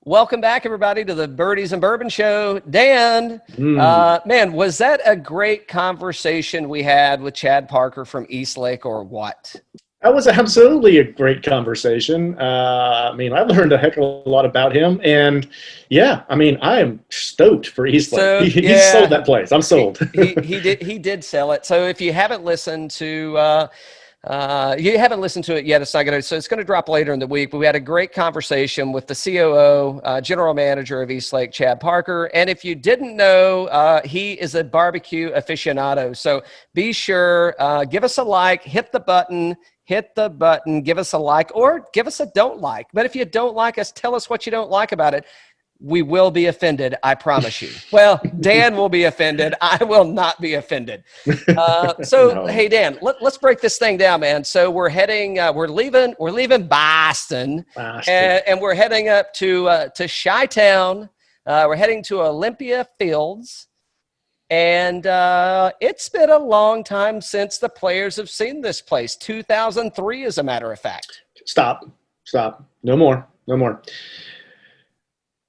Welcome back, everybody, to the Birdies and Bourbon Show. Dan, man, was that a great conversation we had with Chad Parker from Eastlake or what? That was absolutely a great conversation. I learned a heck of a lot about him. And, yeah, I am stoked for Eastlake. So, he sold that place. I'm sold. He did sell it. So if you haven't listened to it yet, it's not going to. So it's going to drop later in the week. But we had a great conversation with the COO, general manager of Eastlake, Chad Parker. And if you didn't know, he is a barbecue aficionado. So be sure, give us a like, hit the button, give us a like, or give us a don't like. But if you don't like us, tell us what you don't like about it. We will be offended, I promise you. Well, Dan will be offended. I will not be offended. No. Hey, Dan, let's break this thing down, man. So we're leaving Boston. And we're heading up to Chi-Town. We're heading to Olympia Fields. And it's been a long time since the players have seen this place. 2003, as a matter of fact. Stop. No more.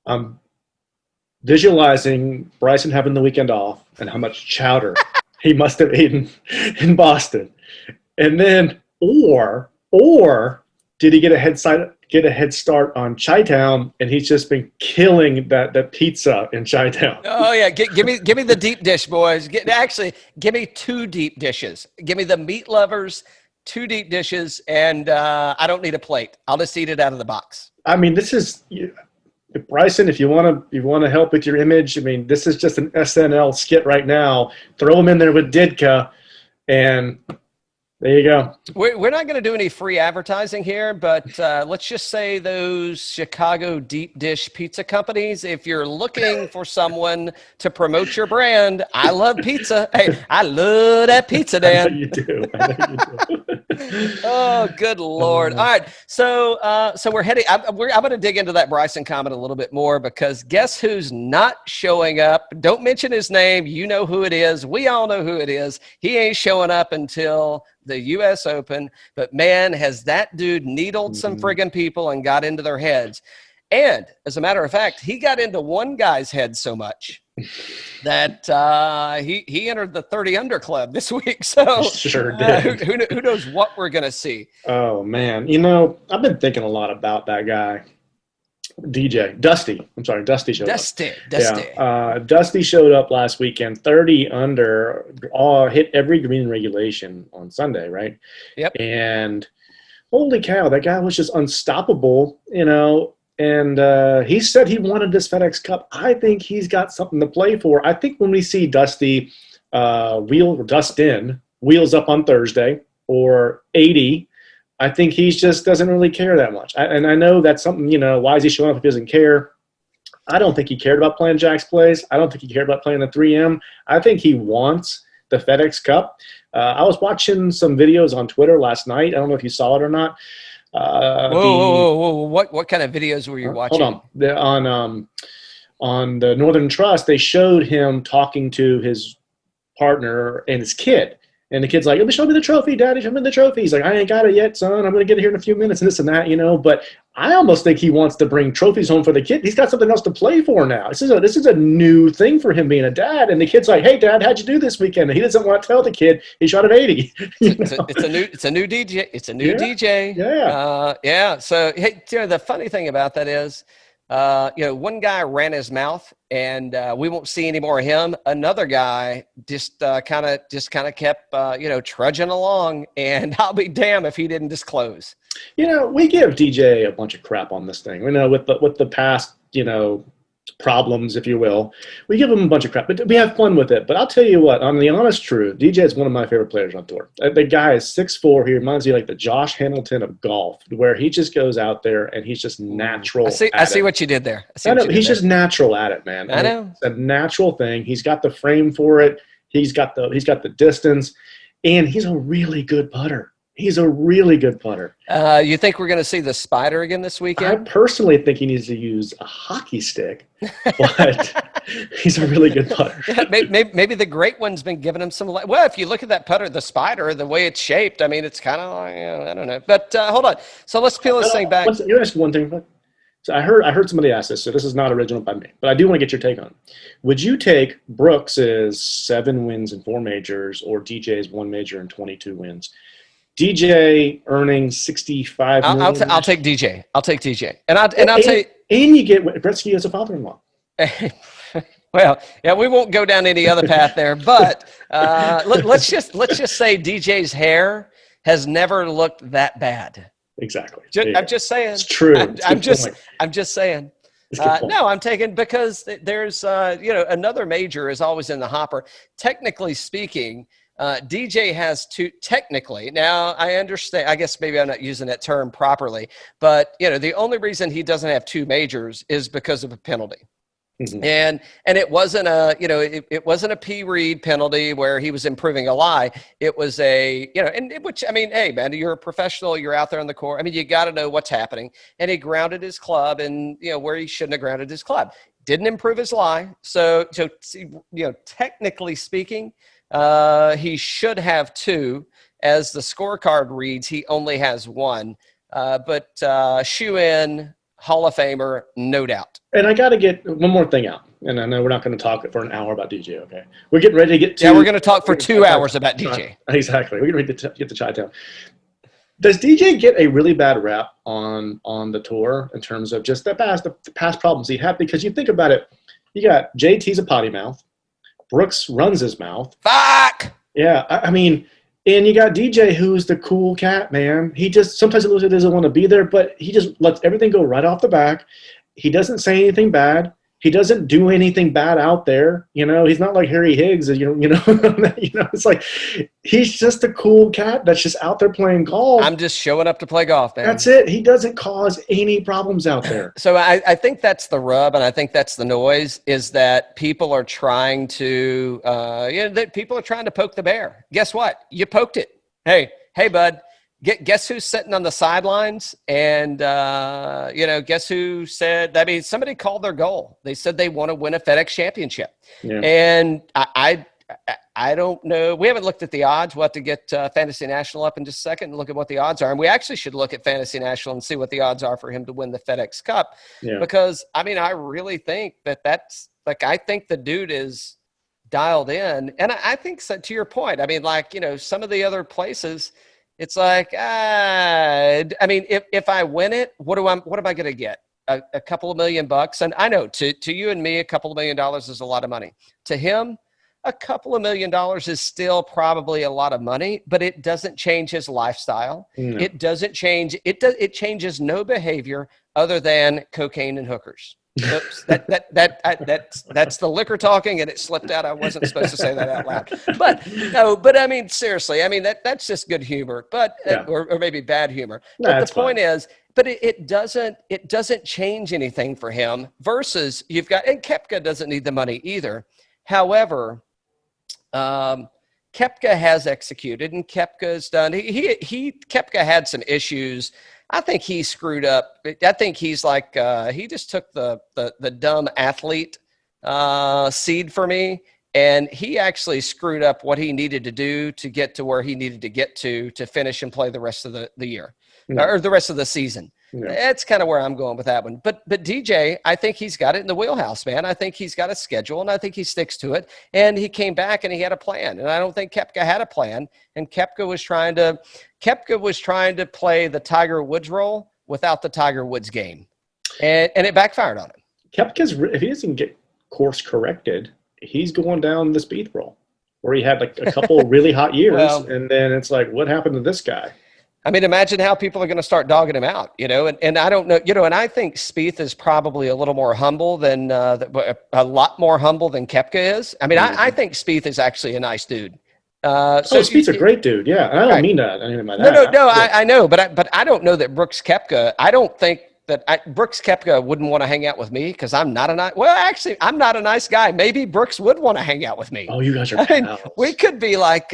I'm visualizing Bryson having the weekend off and how much chowder he must have eaten in Boston. And then, or did he get a head start on Chi-Town, and he's just been killing that pizza in Chi-Town? Oh yeah, give me the deep dish, boys. Give me 2 deep dishes. Give me the meat lovers 2 deep dishes, and I don't need a plate. I'll just eat it out of the box. This is. Bryson, if you want to help with your image, this is just an SNL skit right now. Throw him in there with Ditka, and there you go. We're not going to do any free advertising here, but let's just say those Chicago deep dish pizza companies, if you're looking for someone to promote your brand, I love pizza. Hey, I love that pizza, Dan. I know you do. Oh, good Lord. All right. So we're heading, I'm going to dig into that Bryson comment a little bit more, because guess who's not showing up? Don't mention his name. You know who it is. We all know who it is. He ain't showing up until the U.S. Open, but man, has that dude needled some friggin' people and got into their heads. And as a matter of fact, he got into one guy's head so much that he entered the 30 under club this week. So sure did. Who knows what we're going to see? Oh man. I've been thinking a lot about that guy. Dusty showed up. Yeah. Dusty showed up last weekend, 30 under, hit every green regulation on Sunday, right? Yep. And holy cow, that guy was just unstoppable, and he said he wanted this FedEx Cup. I think he's got something to play for. I think when we see Dustin wheels up on Thursday or 80, I think he just doesn't really care that much. And I know that's something, why is he showing up if he doesn't care? I don't think he cared about playing Jack's Place. I don't think he cared about playing the 3M. I think he wants the FedEx Cup. I was watching some videos on Twitter last night. I don't know if you saw it or not. Whoa. What kind of videos were you watching? Hold on. On the Northern Trust, they showed him talking to his partner and his kid. And the kid's like, show me the trophy, Daddy, show me the trophy. He's like, I ain't got it yet, son. I'm going to get it here in a few minutes and this and that, But I almost think he wants to bring trophies home for the kid. He's got something else to play for now. This is a new thing for him being a dad. And the kid's like, hey, Dad, how'd you do this weekend? And he doesn't want to tell the kid he shot at 80. It's a new DJ. It's a new DJ. Yeah. Yeah. So, hey, the funny thing about that is, one guy ran his mouth, and we won't see any more of him. Another guy just kind of kept trudging along, and I'll be damned if he didn't disclose. We give DJ a bunch of crap on this thing. With the past, problems, if you will. We give him a bunch of crap, but we have fun with it. But I'll tell you what, on the honest truth, DJ is one of my favorite players on tour. The guy is 6'4". He reminds me like the Josh Hamilton of golf, where he just goes out there and he's just natural. I see what you did there. He's just natural at it, man. I know. It's a natural thing. He's got the frame for it. He's got the distance, and he's a really good putter. He's a really good putter. You think we're going to see the spider again this weekend? I personally think he needs to use a hockey stick, but he's a really good putter. Yeah, maybe the great one's been giving him some. Well, if you look at that putter, the spider, the way it's shaped, it's kind of like, I don't know. But hold on. So let's peel this thing back. You ask one thing, but So I heard somebody ask this, so this is not original by me, but I do want to get your take on it. Would you take Brooks's 7 wins in 4 majors or DJ's 1 major and 22 wins? DJ earning $65 million. I'll take DJ. I'll take DJ, and I'll tell you. And you get Gretzky as a father-in-law. Well, yeah, we won't go down any other path there, but let's just say DJ's hair has never looked that bad. Exactly. I'm just saying. It's true. I'm just saying. No, I'm taking because there's another major is always in the hopper. Technically speaking, DJ has 2 technically. Now I understand, I guess maybe I'm not using that term properly, but the only reason he doesn't have 2 majors is because of a penalty. Mm-hmm. And it wasn't it wasn't a P. Reed penalty where he was improving a lie. It was hey man, you're a professional, you're out there on the court. I mean, you got to know what's happening. And he grounded his club and where he shouldn't have grounded his club. Didn't improve his lie. So technically speaking, he should have 2. As the scorecard reads, he only has 1. But shoe in, Hall of Famer, no doubt. And I got to get one more thing out. And I know we're not going to talk for an hour about DJ, okay? We're getting ready to get to... Yeah, we're going to talk for 2 hours about DJ. Exactly. We're getting ready to get to Chi-Town. Does DJ get a really bad rap on the tour in terms of just the past problems he had? Because you think about it, you got JT's a potty mouth. Brooks runs his mouth. Fuck! Yeah, I mean... And you got DJ, who's the cool cat, man. He just sometimes he looks like he doesn't want to be there, but he just lets everything go right off the back. He doesn't say anything bad. He doesn't do anything bad out there. He's not like Harry Higgs. It's like he's just a cool cat that's just out there playing golf. I'm just showing up to play golf, man. That's it. He doesn't cause any problems out there. So I think that's the rub, and I think that's the noise, is that people are trying to, that people are trying to poke the bear. Guess what? You poked it. Hey, bud. Guess who's sitting on the sidelines? And, guess who said, somebody called their goal. They said they want to win a FedEx Championship. Yeah. And I don't know. We haven't looked at the odds. We'll have to get Fantasy National up in just a second and look at what the odds are. And we actually should look at Fantasy National and see what the odds are for him to win the FedEx Cup. Yeah. Because, I really think that's – I think the dude is dialed in. And I think, so, to your point, some of the other places – it's like, if I win it, what am I going to get? A couple of $1 million bucks? And I know to you and me, a couple of $1 million is a lot of money. To him, a couple of $1 million is still probably a lot of money, but it doesn't change his lifestyle. No. It doesn't change. It changes no behavior other than cocaine and hookers. Oops, that's the liquor talking, and it slipped out. I wasn't supposed to say that out loud. But seriously, that's just good humor, but or maybe bad humor. But the point is, it doesn't change anything for him. Versus you've got, and Koepka doesn't need the money either. However, Koepka has executed, and Koepka's done. Koepka had some issues. I think he screwed up. I think he's like he just took the dumb athlete seed for me, and he actually screwed up what he needed to do to get to where he needed to get to finish and play the rest of the year or the rest of the season. Yeah. That's kind of where I'm going with that one. But DJ, I think he's got it in the wheelhouse, man. I think he's got a schedule, and I think he sticks to it. And he came back and he had a plan. And I don't think Koepka had a plan. And Koepka was trying to play the Tiger Woods role without the Tiger Woods game. And it backfired on him. Koepka's, if he doesn't get course corrected, he's going down the Spieth role, where he had like a couple really hot years. And then it's like, what happened to this guy? Imagine how people are going to start dogging him out, and I don't know, and I think Spieth is probably a little more humble than a lot more humble than Koepka is. I think Spieth is actually a nice dude. Spieth's a great dude. Yeah. And I don't mean that. I mean by that. No. I know, but I don't know that Brooks Koepka, I don't think that Brooks Koepka wouldn't want to hang out with me because I'm not I'm not a nice guy. Maybe Brooks would want to hang out with me. Oh, you guys are pals. We could be like,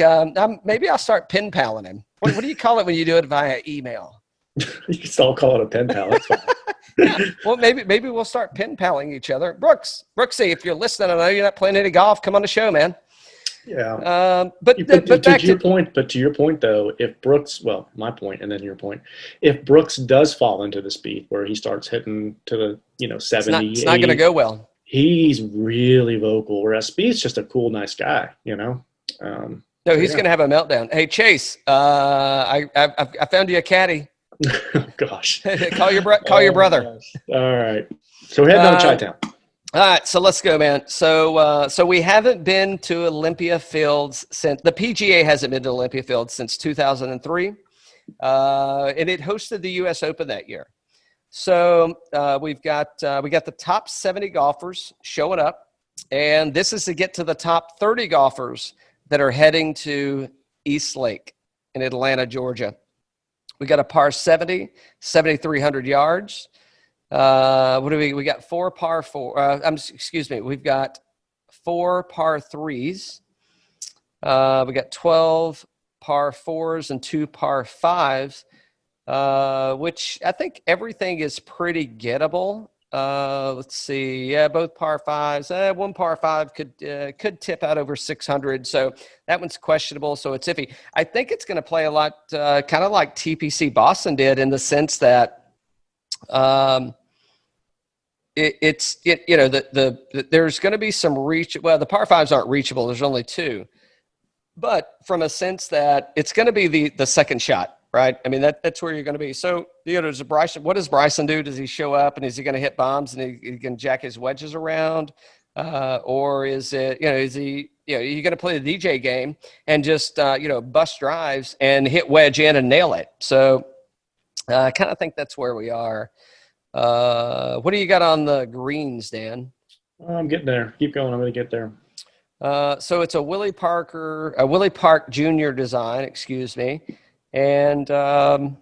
maybe I'll start pen paling him. What do you call it when you do it via email? You can still call it a pen pal. That's fine. Yeah. Well, maybe we'll start pen paling each other. Brooksy, if you're listening, I know you're not playing any golf. Come on the show, man. Yeah. But back to your point, though, if Brooks, well, my point and then your point, if Brooks does fall into the speed where he starts hitting to the 70, it's not going to 80, go well. he's really vocal. Whereas Speed's just a cool, nice guy, No, he's going to have a meltdown. Hey, Chase, I found you a caddy. Oh, gosh. Call your brother. Gosh. All right. So we're heading down to Chi-Town. All right, so let's go, man. So we haven't been to Olympia Fields since the PGA hasn't been to Olympia Fields since 2003, and it hosted the U.S. Open that year. So we got the top 70 golfers showing up, and this is to get to the top 30 golfers that are heading to East Lake in Atlanta, Georgia. We got a par 70, 7,300 yards. What do we got? Four par four. We've got 4 par threes. We got 12 par fours and 2 par fives, which I think everything is pretty gettable. Let's see. Yeah, both par fives. One par five could tip out over 600. So that one's questionable. So it's iffy. I think it's going to play a lot, kind of like TPC Boston did, in the sense that there's going to be some reach. Well, the par fives aren't reachable. There's only 2, but from a sense that it's going to be the second shot. Right. I mean, that's where you're going to be. So, there's Bryson. What does Bryson do? Does he show up and is he going to hit bombs and he can jack his wedges around? Or is it, is he, you're going to play the DJ game and just, bust drives and hit wedge in and nail it. So I kind of think that's where we are. What do you got on the greens, Dan? I'm getting there. Keep going. I'm going to get there. So it's a Willie Park Jr. design, excuse me. And I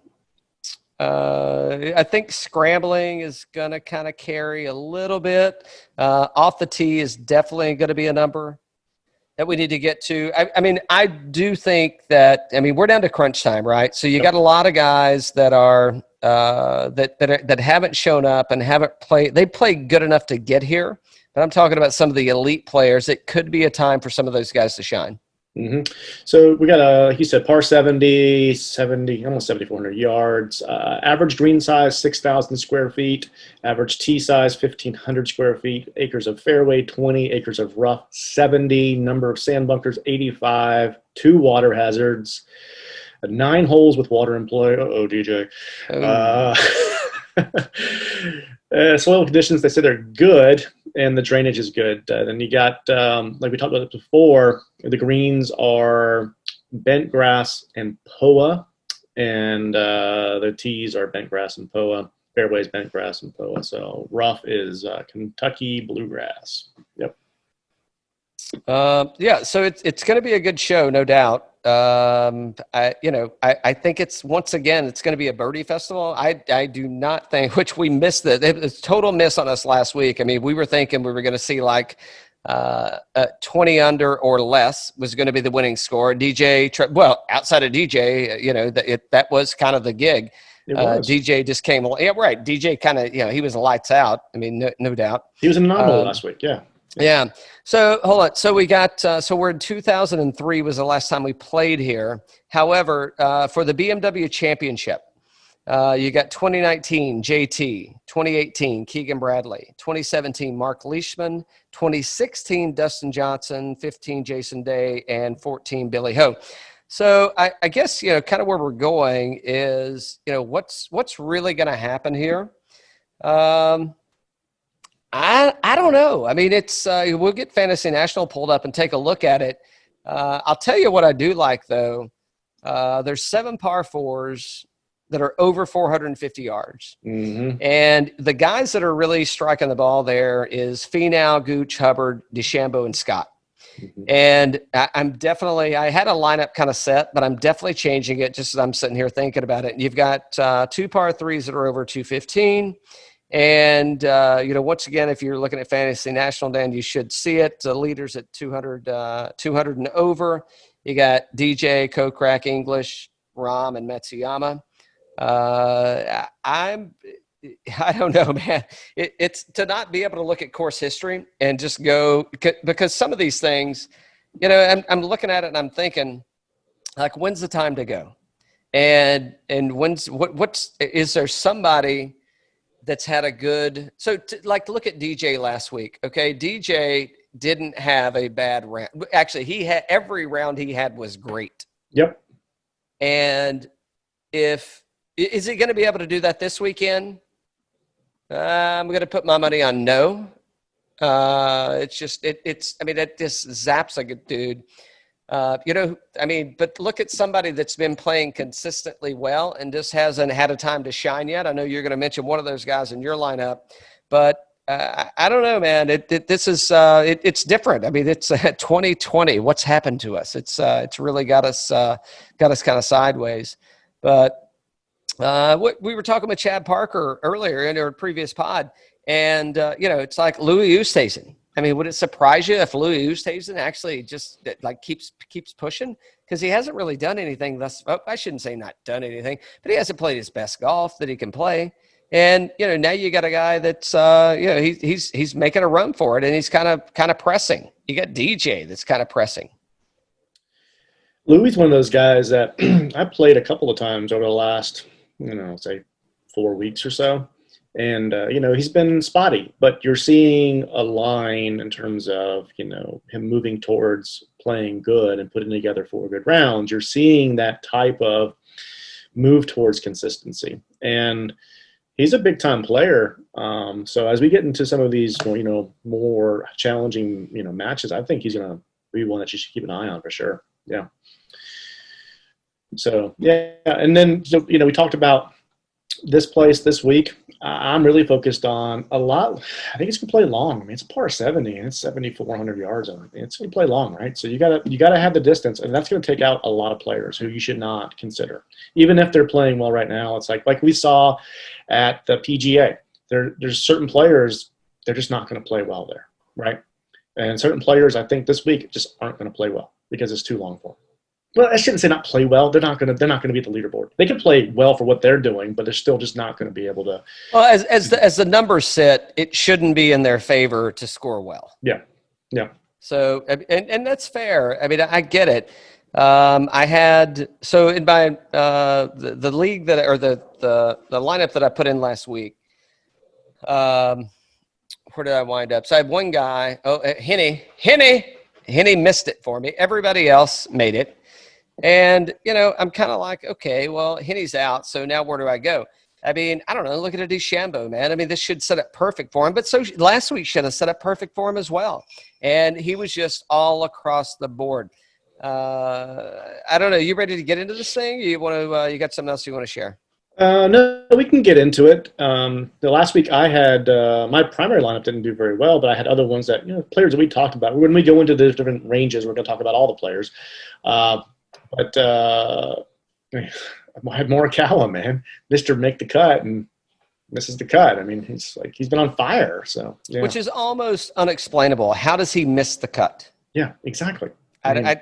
think scrambling is going to kind of carry a little bit. Off the tee is definitely going to be a number that we need to get to. I do think that, we're down to crunch time, right? So you got a lot of guys that are that haven't shown up and haven't played. They played good enough to get here, but I'm talking about some of the elite players. It could be a time for some of those guys to shine. Mm-hmm. So we got he said par 70, almost 7,400 yards. Average green size, 6,000 square feet. Average tee size, 1,500 square feet. Acres of fairway, 20. Acres of rough, 70. Number of sand bunkers, 85. 2 water hazards. 9 holes with water in play. DJ. Soil conditions, they say they're good, and the drainage is good. Then you got, like we talked about before, the greens are bent grass and POA, and the tees are bent grass and POA. Fairways, bent grass and POA. So rough is Kentucky bluegrass. Yep. So it's going to be a good show, no doubt. I think it's, once again, it's going to be a birdie festival. I do not think, which we missed it was a total miss on us last week. We were thinking we were going to see like 20 under or less was going to be the winning score. Outside of DJ, that was kind of the gig. DJ just came. Yeah, right. DJ kind of, he was lights out. No doubt. He was an anomaly last week. Yeah. Yeah. So hold on. So we got, we're in 2003 was the last time we played here. However, for the BMW Championship, you got 2019 JT, 2018 Keegan Bradley, 2017 Mark Leishman, 2016 Dustin Johnson, 15 Jason Day, and 14 Billy Ho. So I guess, kind of where we're going is, what's really going to happen here? I don't know. It's we'll get Fantasy National pulled up and take a look at it. I'll tell you what I do like, though. There's 7 par fours that are over 450 yards. Mm-hmm. And the guys that are really striking the ball there is Finau, Gooch, Hubbard, DeChambeau, and Scott. Mm-hmm. And I had a lineup kind of set, but I'm definitely changing it just as I'm sitting here thinking about it. And you've got 2 par threes that are over 215. And, once again, if you're looking at Fantasy National, Dan, you should see it. The leaders at 200 and over. You got DJ, Kokrak, English, Rahm, and Matsuyama. I don't know, man. It's to not be able to look at course history and just go, because some of these things, you know, I'm looking at it and I'm thinking, like, when's the time to go? And is there somebody that's had a good, like look at DJ last week. Okay. DJ didn't have a bad round. Actually, every round he had was great. Yep. And is he going to be able to do that this weekend? I'm going to put my money on no. It's just, I mean, it just zaps like a dude. You know, I mean, but look at somebody that's been playing consistently well and just hasn't had a time to shine yet. I know you're going to mention one of those guys in your lineup, but I don't know, man. This is different. I mean, it's 2020. What's happened to us? It's really got us kind of sideways. But we were talking with Chad Parker earlier in our previous pod, and you know, it's like Louis Oosthuizen. I mean, would it surprise you if Louis Oosthuizen actually just like keeps pushing? Because he hasn't really done anything I shouldn't say not done anything, but he hasn't played his best golf that he can play. And, you know, now you got a guy that's, you know, he's making a run for it, and he's kind of pressing. You got DJ that's kind of pressing. Louis is one of those guys that I played a couple of times over the last, you know, say 4 weeks or so. And, you know, he's been spotty, but you're seeing a line in terms of, you know, him moving towards playing good and putting together 4 good rounds. You're seeing that type of move towards consistency. And he's a big-time player. So as we get into some of these, you know, more challenging, you know, matches, I think he's going to be one that you should keep an eye on for sure. Yeah. So, yeah. And then, you know, we talked about this place this week. I'm really focused on a lot. I think it's going to play long. I mean, it's par 70 and it's 7,400 yards. It's going to play long, right? So you got to have the distance, and that's going to take out a lot of players who you should not consider, even if they're playing well right now. It's like we saw at the PGA. There's certain players, they're just not going to play well there, right? And certain players, I think this week just aren't going to play well because it's too long for them. Well, I shouldn't say not play well. They're not going to be at the leaderboard. They can play well for what they're doing, but they're still just not going to be able to. Well, as the numbers sit, it shouldn't be in their favor to score well. Yeah, yeah. So and that's fair. I mean, I get it. I had in my the league that or the lineup that I put in last week. Where did I wind up? So I had one guy. Oh, Henny missed it for me. Everybody else made it. And, you know, I'm kind of like, okay, well, Henny's out, so now where do I go? I mean, I don't know. Look at a DeChambeau, man. I mean, this should set up perfect for him. But so last week should have set up perfect for him as well. And he was just all across the board. I don't know. You ready to get into this thing? You want to? You got something else you want to share? No, we can get into it. The last week I had my primary lineup didn't do very well, but I had other ones that, you know, players that we talked about. When we go into the different ranges, we're going to talk about all the players. But I had Morikawa, man. Mr. Make the cut and misses the cut. I mean, he's been on fire. So yeah. Which is almost unexplainable. How does he miss the cut? Yeah, exactly. I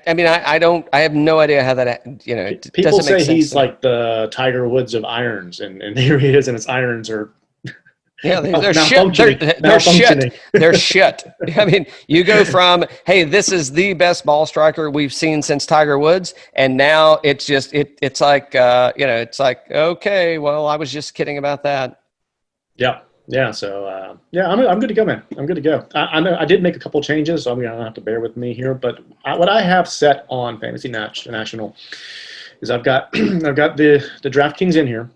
have no idea how that, you know, it people doesn't make say sense he's like the Tiger Woods of irons, and here he is, and his irons are they're shit. They're shit. They're shit. I mean, you go from, hey, this is the best ball striker we've seen since Tiger Woods, and now it's just it's like you know, it's like, okay, well, I was just kidding about that. Yeah. Yeah, so I'm good to go, man. I'm good to go. I know I did make a couple changes, so I'm gonna have to bear with me here. But what I have set on Fantasy National is I've got the DraftKings in here,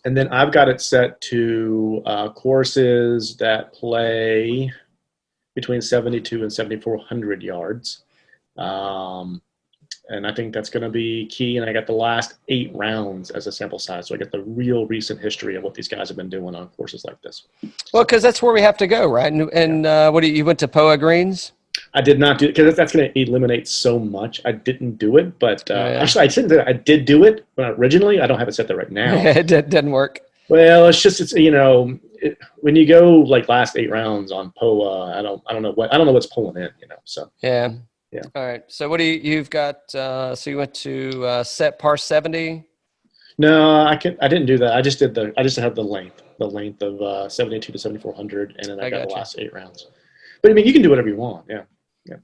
and then I've got it set to courses that play between 72 and 7,400 yards. And I think that's going to be key. And I got the last 8 rounds as a sample size. So I get the real recent history of what these guys have been doing on courses like this. Well, because that's where we have to go, right? And you went to POA Greens? I did not do it because that's going to eliminate so much. I didn't do it, but actually I did do it originally. I don't have it set there right now. It didn't work. Well, it's you know, when you go like last 8 rounds on POA, I don't know what's pulling in, you know. So yeah. Yeah. All right. So what you've got? So you went to set par 70. No, I didn't do that. I just had the length of 72 to 7,400, and then I got the last 8 rounds. But I mean, you can do whatever you want. Yeah. Yeah.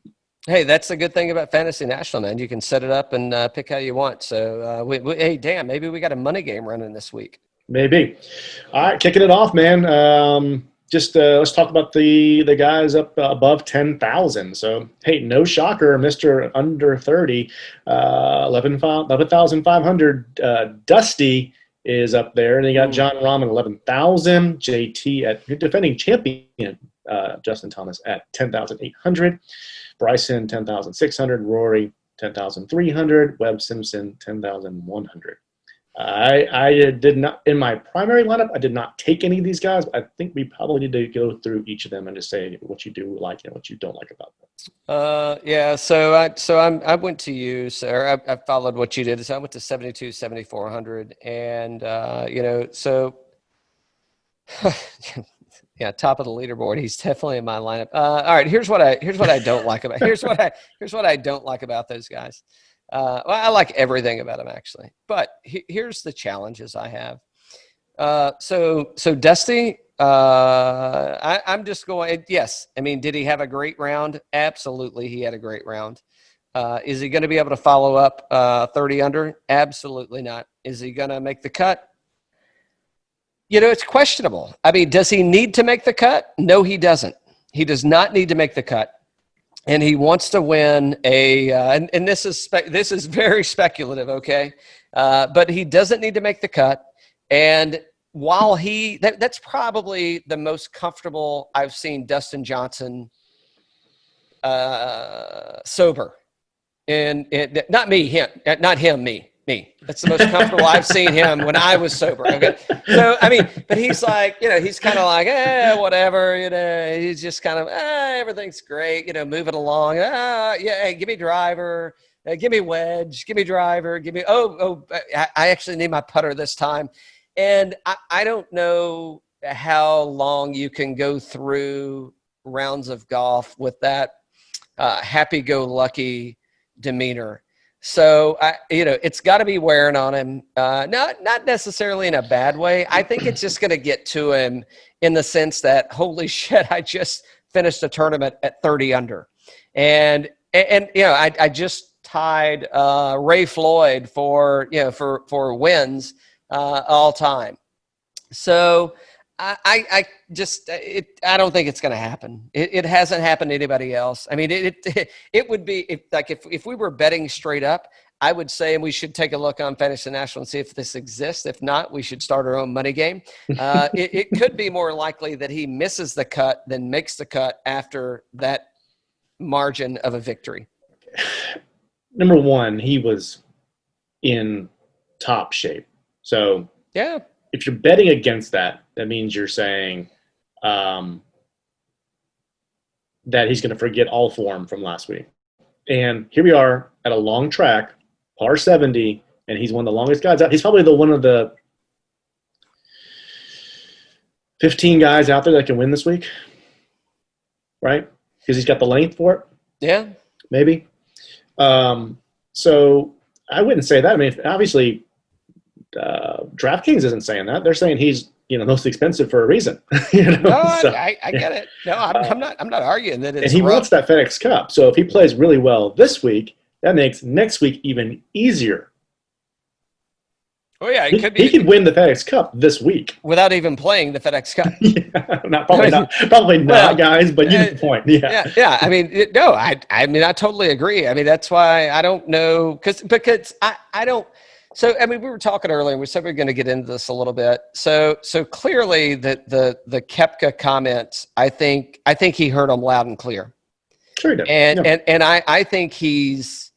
Hey, that's the good thing about Fantasy National, man. You can set it up and pick how you want. So, hey, Dan, maybe we got a money game running this week. Maybe. All right, kicking it off, man. Let's talk about the guys up above 10,000. So, hey, no shocker, Mr. Under 30, 11,500. Dusty is up there, and you got Jon Rahm at 11,000, JT at defending champion Justin Thomas at 10,800, Bryson 10,600, Rory 10,300, Webb Simpson 10,100. I did not, in my primary lineup, I did not take any of these guys. But I think we probably need to go through each of them and just say what you do like and what you don't like about them. Yeah. So I went to you, sir. I followed what you did. So I went to 72, 7,400, and so yeah, top of the leaderboard. He's definitely in my lineup. All right. Here's what I don't like about. Here's what I don't like about those guys. Well, I like everything about him actually, but here's the challenges I have. So Dusty, I'm just going, yes. I mean, did he have a great round? Absolutely. He had a great round. Is he going to be able to follow up 30 under? Absolutely not. Is he going to make the cut? It's questionable. I mean, does he need to make the cut? No, he doesn't. He does not need to make the cut. And he wants to win and this is very speculative, okay? But he doesn't need to make the cut. And while that's probably the most comfortable I've seen Dustin Johnson sober. And not me, him, not him, me. That's the most comfortable I've seen him when I was sober. Okay. So, I mean, but he's like, he's kind of like, whatever, he's just kind of, everything's great, moving along. Hey, give me driver, give me wedge, give me driver, give me, I actually need my putter this time. And I don't know how long you can go through rounds of golf with that happy-go-lucky demeanor. So, it's got to be wearing on him. Not necessarily in a bad way. I think it's just going to get to him in the sense that, holy shit, I just finished a tournament at 30 under. And I just tied Ray Floyd for wins all time. So I don't think it's going to happen. It hasn't happened to anybody else. I mean, it would be if we were betting straight up, I would say, and we should take a look on Fantasy National and see if this exists. If not, we should start our own money game. It could be more likely that he misses the cut than makes the cut after that margin of a victory. Number one, he was in top shape. So yeah. If you're betting against that, that means you're saying that he's going to forget all form from last week. And here we are at a long track, par 70, and he's one of the longest guys out. He's probably one of the 15 guys out there that can win this week, right? Because he's got the length for it. Yeah. Maybe. So I wouldn't say that. I mean, obviously – DraftKings isn't saying that. They're saying he's most expensive for a reason. No, so, I get it. No, I'm not arguing that. It's and he wants that FedEx Cup. So if he plays really well this week, that makes next week even easier. Oh yeah, he could win the FedEx Cup this week without even playing the FedEx Cup. Yeah, probably not, guys. But you get the point. Yeah. I mean, I totally agree. I mean, that's why I don't know because I don't. So, I mean, we were talking earlier, and we said we were going to get into this a little bit. So clearly the Koepka comments, I think he heard them loud and clear. Sure he did. And I think he's,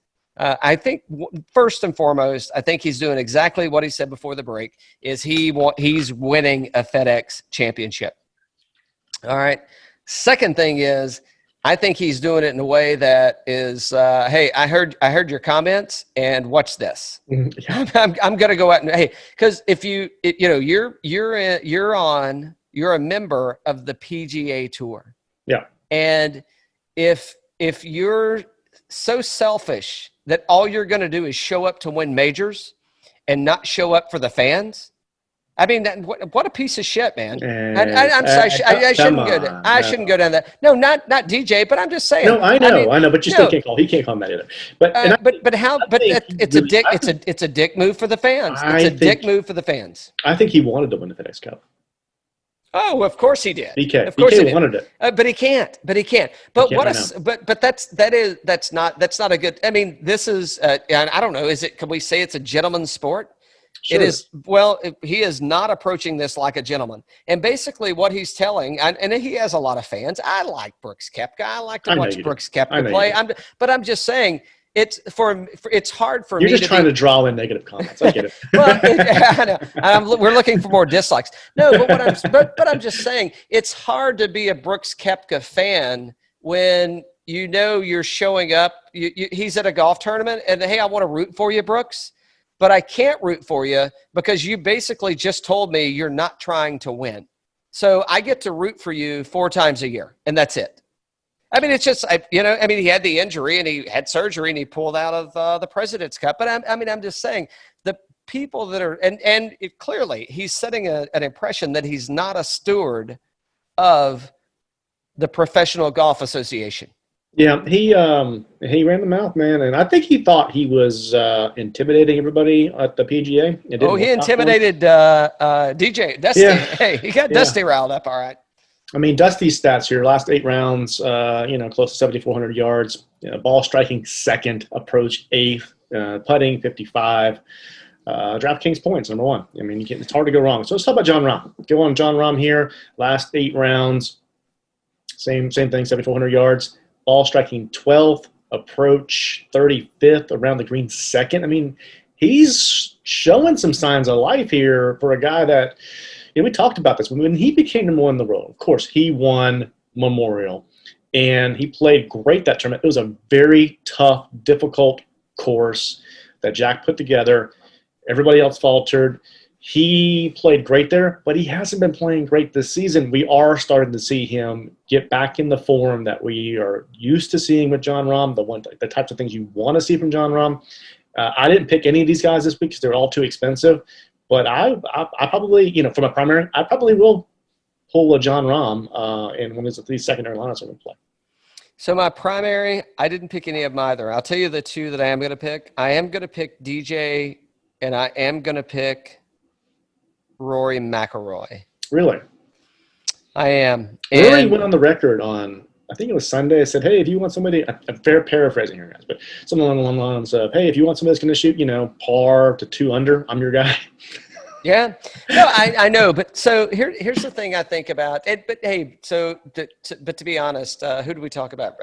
first and foremost, I think he's doing exactly what he said before the break, is he's winning a FedEx Championship. All right. Second thing is, I think he's doing it in a way that is, hey, I heard your comments, and watch this. I'm going to go out and because if you're a member of the PGA Tour. Yeah. And if you're so selfish that all you're going to do is show up to win majors and not show up for the fans, I mean, what a piece of shit, man. And, I'm sorry. I shouldn't go. I no. shouldn't go down that. No, not DJ. But I'm just saying. No, I know. But you still can't call. He can't call him that either. But it's a dick move for the fans. It's a dick move for the fans. I think he wanted to win the FedEx Cup. Oh, of course he did. Of course he wanted it. But he can't. But that's not a good. I mean, this is. And I don't know. Can we say it's a gentleman's sport? Sure. It is. Well, he is not approaching this like a gentleman. And basically what he's telling, and he has a lot of fans. I like Brooks Koepka. I like to watch Brooks Koepka play. But I'm just saying, it's hard for me. You're just trying to draw in negative comments. I get it. Well, I know. We're looking for more dislikes. No, but I'm just saying, it's hard to be a Brooks Koepka fan when you're showing up. He's at a golf tournament, and hey, I want to root for you, Brooks. But I can't root for you because you basically just told me you're not trying to win. So I get to root for you 4 times a year, and that's it. I mean, it's just, he had the injury and he had surgery and he pulled out of the President's Cup. But I'm just saying the people that are, and clearly he's setting an impression that he's not a steward of the Professional Golf Association. Yeah, he ran the mouth, man, and I think he thought he was intimidating everybody at the PGA. He intimidated DJ Dusty. Yeah. Hey, he got Dusty riled up, all right. I mean, Dusty's stats here: last 8 rounds, close to 7,400 yards, ball striking 2nd, approach 8th, putting 55. DraftKings points number 1. I mean, it's hard to go wrong. So let's talk about Jon Rahm. Go on Jon Rahm here. Last 8 rounds, same thing, 7,400 yards. Ball striking 12th, approach 35th, around the green 2nd. I mean, he's showing some signs of life here for a guy that, we talked about this. When he became number 1 in the world, of course, he won Memorial, and he played great that tournament. It was a very tough, difficult course that Jack put together. Everybody else faltered. He played great there, but he hasn't been playing great this season. We are starting to see him get back in the form that we are used to seeing with Jon Rahm, the types of things you want to see from Jon Rahm. I didn't pick any of these guys this week because they're all too expensive, but I probably, from a primary, I probably will pull a Jon Rahm in one of these secondary lineups I'm going to play. So my primary, I didn't pick any of them either. I'll tell you the 2 that I am going to pick. I am going to pick DJ, and I am going to pick Rory McIlroy. Really? I am. Rory went on the record on, I think it was Sunday, said, hey, if you want somebody, I'm fair paraphrasing here, guys, but something along the lines of, hey, if you want somebody that's going to shoot, par to 2 under, I'm your guy. Yeah. No, I know. But so here's the thing I think about it. But hey, but to be honest, who do we talk about?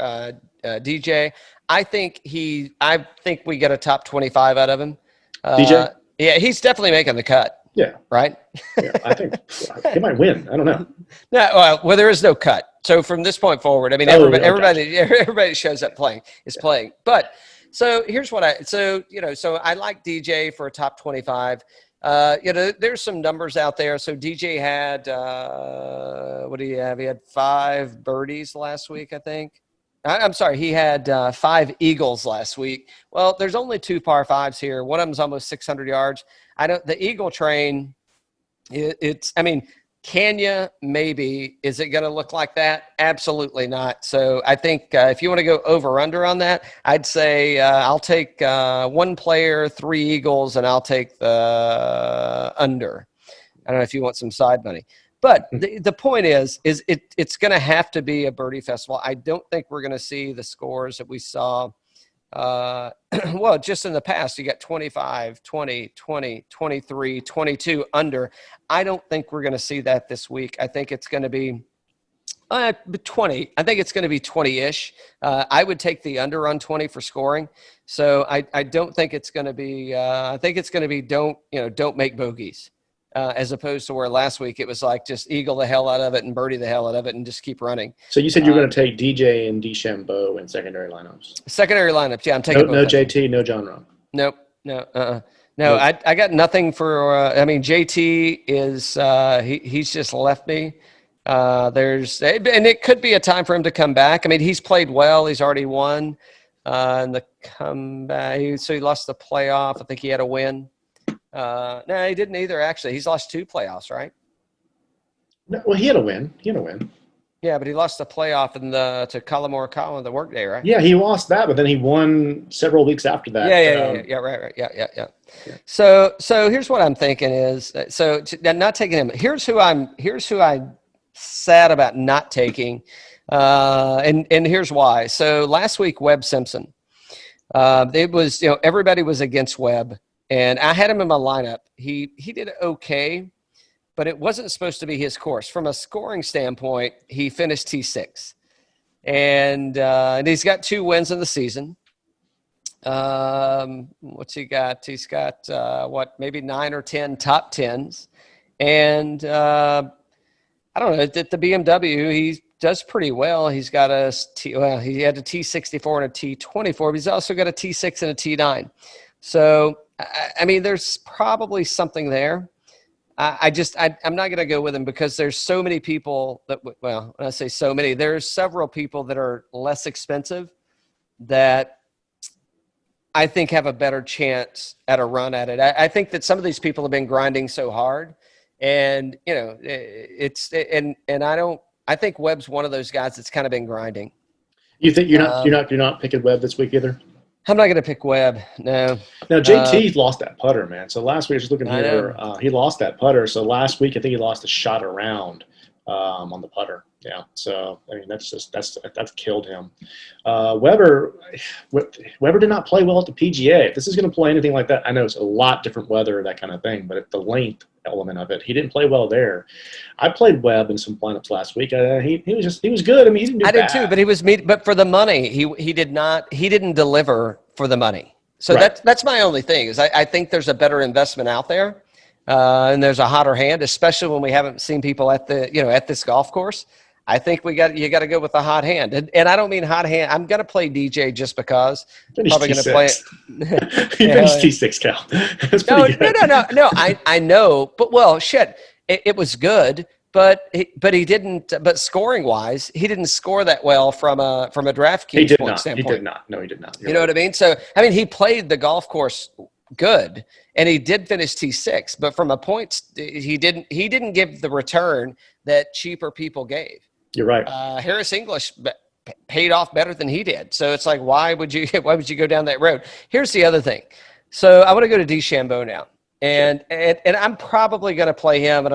DJ. I think we get a top 25 out of him. DJ? Yeah, he's definitely making the cut. Yeah. Right? Yeah, I think he might win. I don't know. No, well, there is no cut. So from this point forward, I mean, everybody that shows up playing is playing. But so here's what so I like DJ for a top 25. There's some numbers out there. So DJ had, what do you have? He had 5 birdies last week, I think. I'm sorry. He had 5 eagles last week. Well, there's only 2 par 5s here. One of them's almost 600 yards. The Eagle train, can you? Maybe. Is it going to look like that? Absolutely not. So I think if you want to go over under on that, I'd say I'll take 1 player, 3 eagles, and I'll take the under. I don't know if you want some side money. But the point is it's going to have to be a birdie festival. I don't think we're going to see the scores that we saw. Well, just in the past, you got 25, 20, 20, 23, 22 under. I don't think we're going to see that this week. I think it's going to be 20. I think it's going to be 20-ish. I would take the under on 20 for scoring. So I don't think it's going to be, I think it's going to be don't make bogeys. As opposed to where last week it was like just eagle the hell out of it and birdie the hell out of it and just keep running. So you said you were going to take DJ and DeChambeau in secondary lineups. Secondary lineups, yeah. I'm taking no JT, no Jon Rahm. Nope, no. I got nothing for. JT is he's just left me. And it could be a time for him to come back. I mean, he's played well. He's already won in the comeback. So he lost the playoff. I think he had a win. No, he didn't either. Actually, he's lost 2 playoffs, right? No, well, he had a win. Yeah, but he lost a playoff to Collin Morikawa in the Workday, right? Yeah, he lost that, but then he won several weeks after that. Yeah, right, yeah. So here's what I'm thinking is, not taking him. Here's who I'm sad about not taking, and here's why. So last week, Webb Simpson, it was, everybody was against Webb, and I had him in my lineup. He did okay, but it wasn't supposed to be his course. From a scoring standpoint, he finished T6. And he's got 2 wins in the season. What's he got? He's got, maybe 9 or 10 top 10s. And I don't know, at the BMW, he does pretty well. He's got he had a T64 and a T24, but he's also got a T6 and a T9. So, I mean, there's probably something there. I'm not going to go with him because there's so many people when I say so many, there's several people that are less expensive that I think have a better chance at a run at it. I think that some of these people have been grinding so hard, and I think Webb's one of those guys that's kind of been grinding. You think you're not picking Webb this week either? I'm not going to pick Webb. No. Now JT's lost that putter, man. So last week, I was just looking here, he lost that putter. So last week, I think he lost a shot around on the putter. Yeah. So I mean, that's killed him. Weber did not play well at the PGA. If this is going to play anything like that, I know it's a lot different weather, that kind of thing, but at the length element of it, he didn't play well there. I played Webb in some lineups last week. He was good. I mean, he didn't do bad. I did too, but but for the money, he didn't deliver for the money. So right. that's my only thing is I think there's a better investment out there, and there's a hotter hand, especially when we haven't seen people at this golf course. I think you got to go with the hot hand, and I don't mean hot hand. I'm going to play DJ just because. Probably going to play it. He finished T6, Cal. That's pretty good. No. I know, but well, shit, it was good, but he didn't. But scoring wise, he didn't score that well from a DraftKings standpoint. He did not. No, he did not. You know what I mean? So I mean, he played the golf course good, and he did finish T6, but from a points, he didn't give the return that cheaper people gave. You're right. Harris English paid off better than he did. So it's like, why would you go down that road? Here's the other thing. So I want to go to DeChambeau now, and I'm probably going to play him in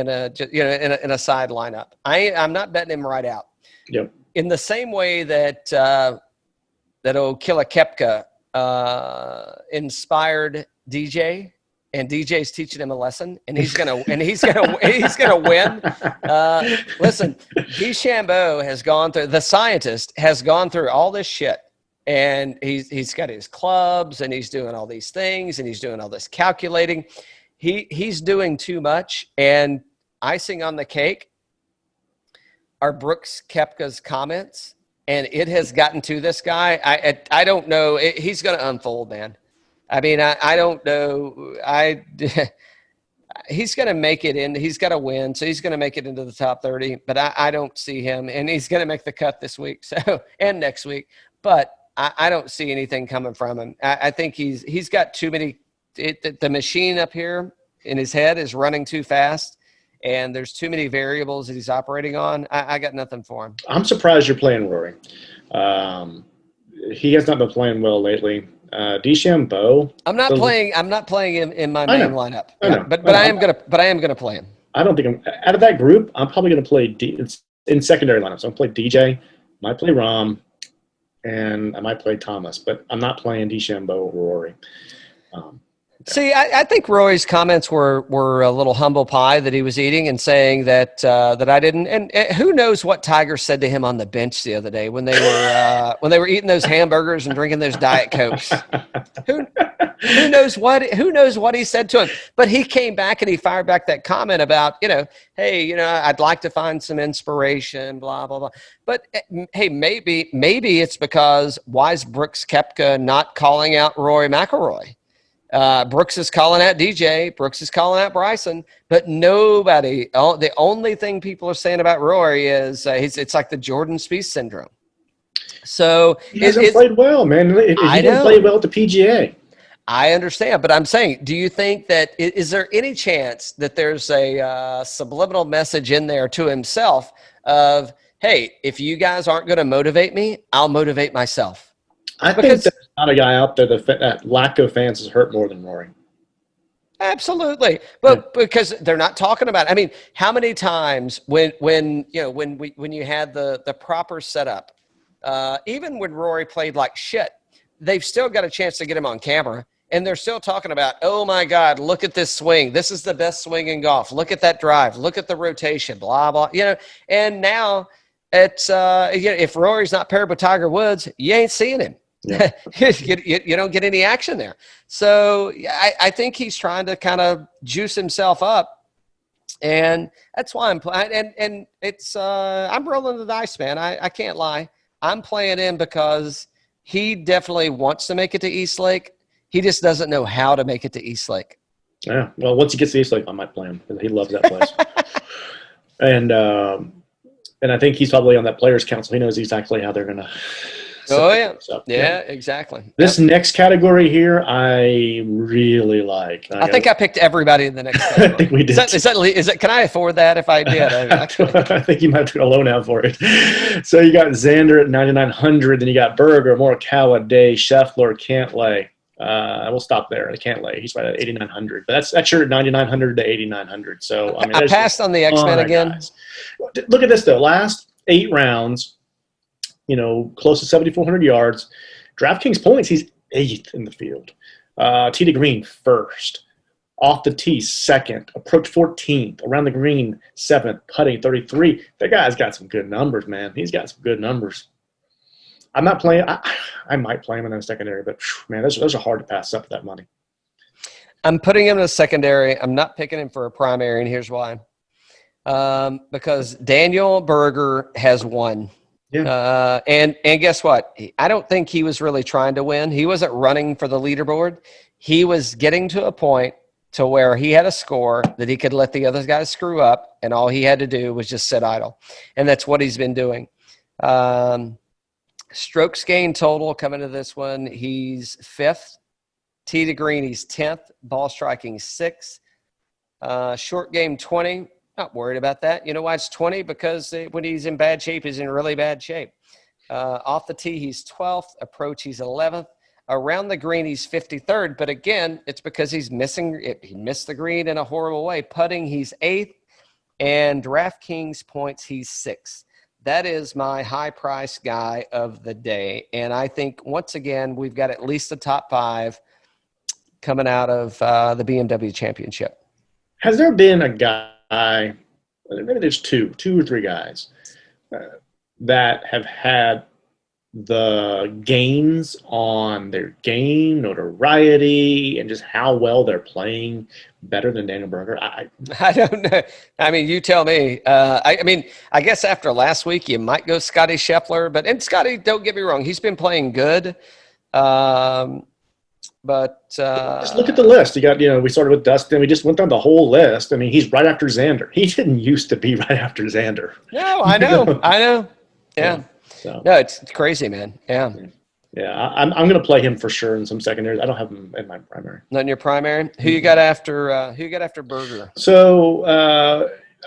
a side lineup. I'm not betting him right out. Yep. In the same way that Okila Koepka inspired DJ. And DJ's teaching him a lesson, and he's gonna win. Listen, DeChambeau the scientist has gone through all this shit, and he's got his clubs, and he's doing all these things, and he's doing all this calculating. He's doing too much, and icing on the cake are Brooks Koepka's comments, and it has gotten to this guy. I don't know. He's going to unfold, man. I mean, I don't know. He's going to make it in. He's got to win, so he's going to make it into the top 30. But I don't see him, and he's going to make the cut this week, and next week. But I don't see anything coming from him. I think he's got too many. The machine up here in his head is running too fast, and there's too many variables that he's operating on. I got nothing for him. I'm surprised you're playing Rory. He has not been playing well lately. DeChambeau. I'm not playing him in my main lineup. I know. But I am gonna play him. I don't think out of that group. I'm probably gonna play in secondary lineups. I'm gonna play DJ. Might play Rahm, and I might play Thomas. But I'm not playing DeChambeau or Rory. See, I think Roy's comments were a little humble pie that he was eating and saying that I didn't. And who knows what Tiger said to him on the bench the other day when they were eating those hamburgers and drinking those Diet Cokes. Who knows what he said to him? But he came back and he fired back that comment about, hey, I'd like to find some inspiration, blah blah blah. But hey, maybe it's because why is Brooks Koepka not calling out Rory McIlroy? Brooks is calling out DJ. Brooks is calling out Bryson, but nobody. The only thing people are saying about Rory is it's like the Jordan Spieth syndrome. So he hasn't played well, man. He didn't play well at the PGA. I understand, but I'm saying, do you think that is there any chance that there's a subliminal message in there to himself of, hey, if you guys aren't going to motivate me, I'll motivate myself? I think there's not a guy out there that lack of fans has hurt more than Rory. Absolutely, but because they're not talking about it. I mean, how many times when you had the proper setup, even when Rory played like shit, they've still got a chance to get him on camera, and they're still talking about, oh my God, look at this swing. This is the best swing in golf. Look at that drive. Look at the rotation. Blah blah. And now it's if Rory's not paired with Tiger Woods, you ain't seeing him. Yeah. you don't get any action there. So I think he's trying to kind of juice himself up, and that's why I'm playing. And it's I'm rolling the dice, man. I can't lie. I'm playing him because he definitely wants to make it to East Lake. He just doesn't know how to make it to East Lake. Yeah. Well, once he gets to East Lake, I might play him. He loves that place. And I think he's probably on that players' council. He knows exactly how they're gonna. Oh, yeah. Yeah, exactly. This next category here, I really like. I think I picked everybody in the next category. I think we did. Is that, can I afford that if I did? I think you might have to go loan out for it. So you got Xander at 9,900, then you got Berger, Morikawa, Day, Scheffler, Cantlay. We'll stop there. Cantlay, he's right at 8,900. But that's your 9,900 to 8,900. So I mean, I passed on the X-Men again. Guys. Look at this though. Last 8 rounds. Close to 7,400 yards. DraftKings points, he's 8th in the field. Tee to green, 1st. Off the tee, 2nd. Approach, 14th. Around the green, 7th. Putting, 33. That guy's got some good numbers, man. He's got some good numbers. I'm not playing. I might play him in a secondary, but man, those are hard to pass up for that money. I'm putting him in a secondary. I'm not picking him for a primary, and here's why. Because Daniel Berger has won. Yeah. And guess what? I don't think he was really trying to win. He wasn't running for the leaderboard. He was getting to a point to where he had a score that he could let the other guys screw up, and all he had to do was just sit idle. And that's what he's been doing. Strokes gained total coming to this one, he's 5th. Tee to green, he's 10th. Ball striking, 6th. Short game, 20. Not worried about that. You know why it's 20? Because when he's in bad shape, he's in really bad shape. Off the tee, he's 12th. Approach, he's 11th. Around the green, he's 53rd. But again, it's because he missed the green in a horrible way. Putting, he's 8th. And DraftKings points, he's 6th. That is my high-price guy of the day. And I think, once again, we've got at least the top 5 coming out of the BMW Championship. Has there been a guy, maybe there's two or three guys that have had the gains on their game, notoriety, and just how well they're playing better than Daniel Berger? I don't know. I mean, you tell me. I mean, I guess after last week, you might go Scotty Scheffler. And Scotty, don't get me wrong, he's been playing good. But just look at the list. You got, we started with Dustin. We just went down the whole list. I mean, he's right after Xander. He didn't used to be right after Xander. No, I know. Yeah. So. No, it's crazy, man. Yeah. Yeah, I'm going to play him for sure in some secondaries. I don't have him in my primary. Not in your primary? Who you got after? Who you got after Berger? So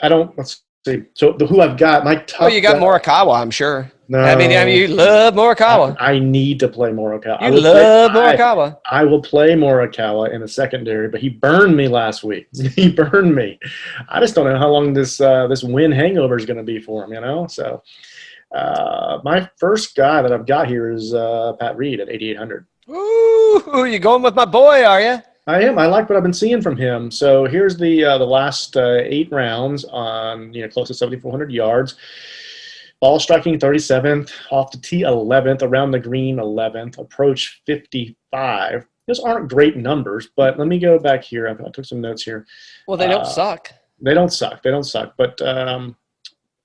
let's see. So who I've got, my top. Oh, you got Morikawa, I'm sure. No, I mean, you love Morikawa. I need to play Morikawa. You love Morikawa. I will play Morikawa in the secondary, but he burned me last week. He burned me. I just don't know how long this win hangover is going to be for him. So. My first guy that I've got here is Pat Reed at 8,800. Ooh, you going with my boy, are you? I am. I like what I've been seeing from him. So here's the last 8 rounds on close to 7,400 yards. Ball striking 37th, off the tee 11th, around the green 11th, approach 55. Those aren't great numbers, but let me go back here. I took some notes here. Well, they don't suck. They don't suck. But I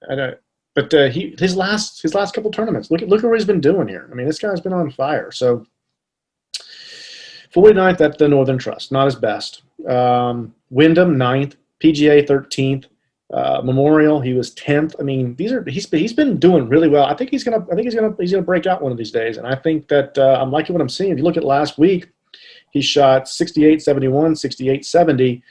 don't. But his last couple tournaments, look at what he's been doing here. I mean, this guy's been on fire. So 49th at the Northern Trust, not his best. Wyndham 9th, PGA 13th, Memorial he was 10th. I mean, he's been doing really well. I think he's gonna break out one of these days. And I think that I'm liking what I'm seeing. If you look at last week, He shot 68, 71, 68, 70.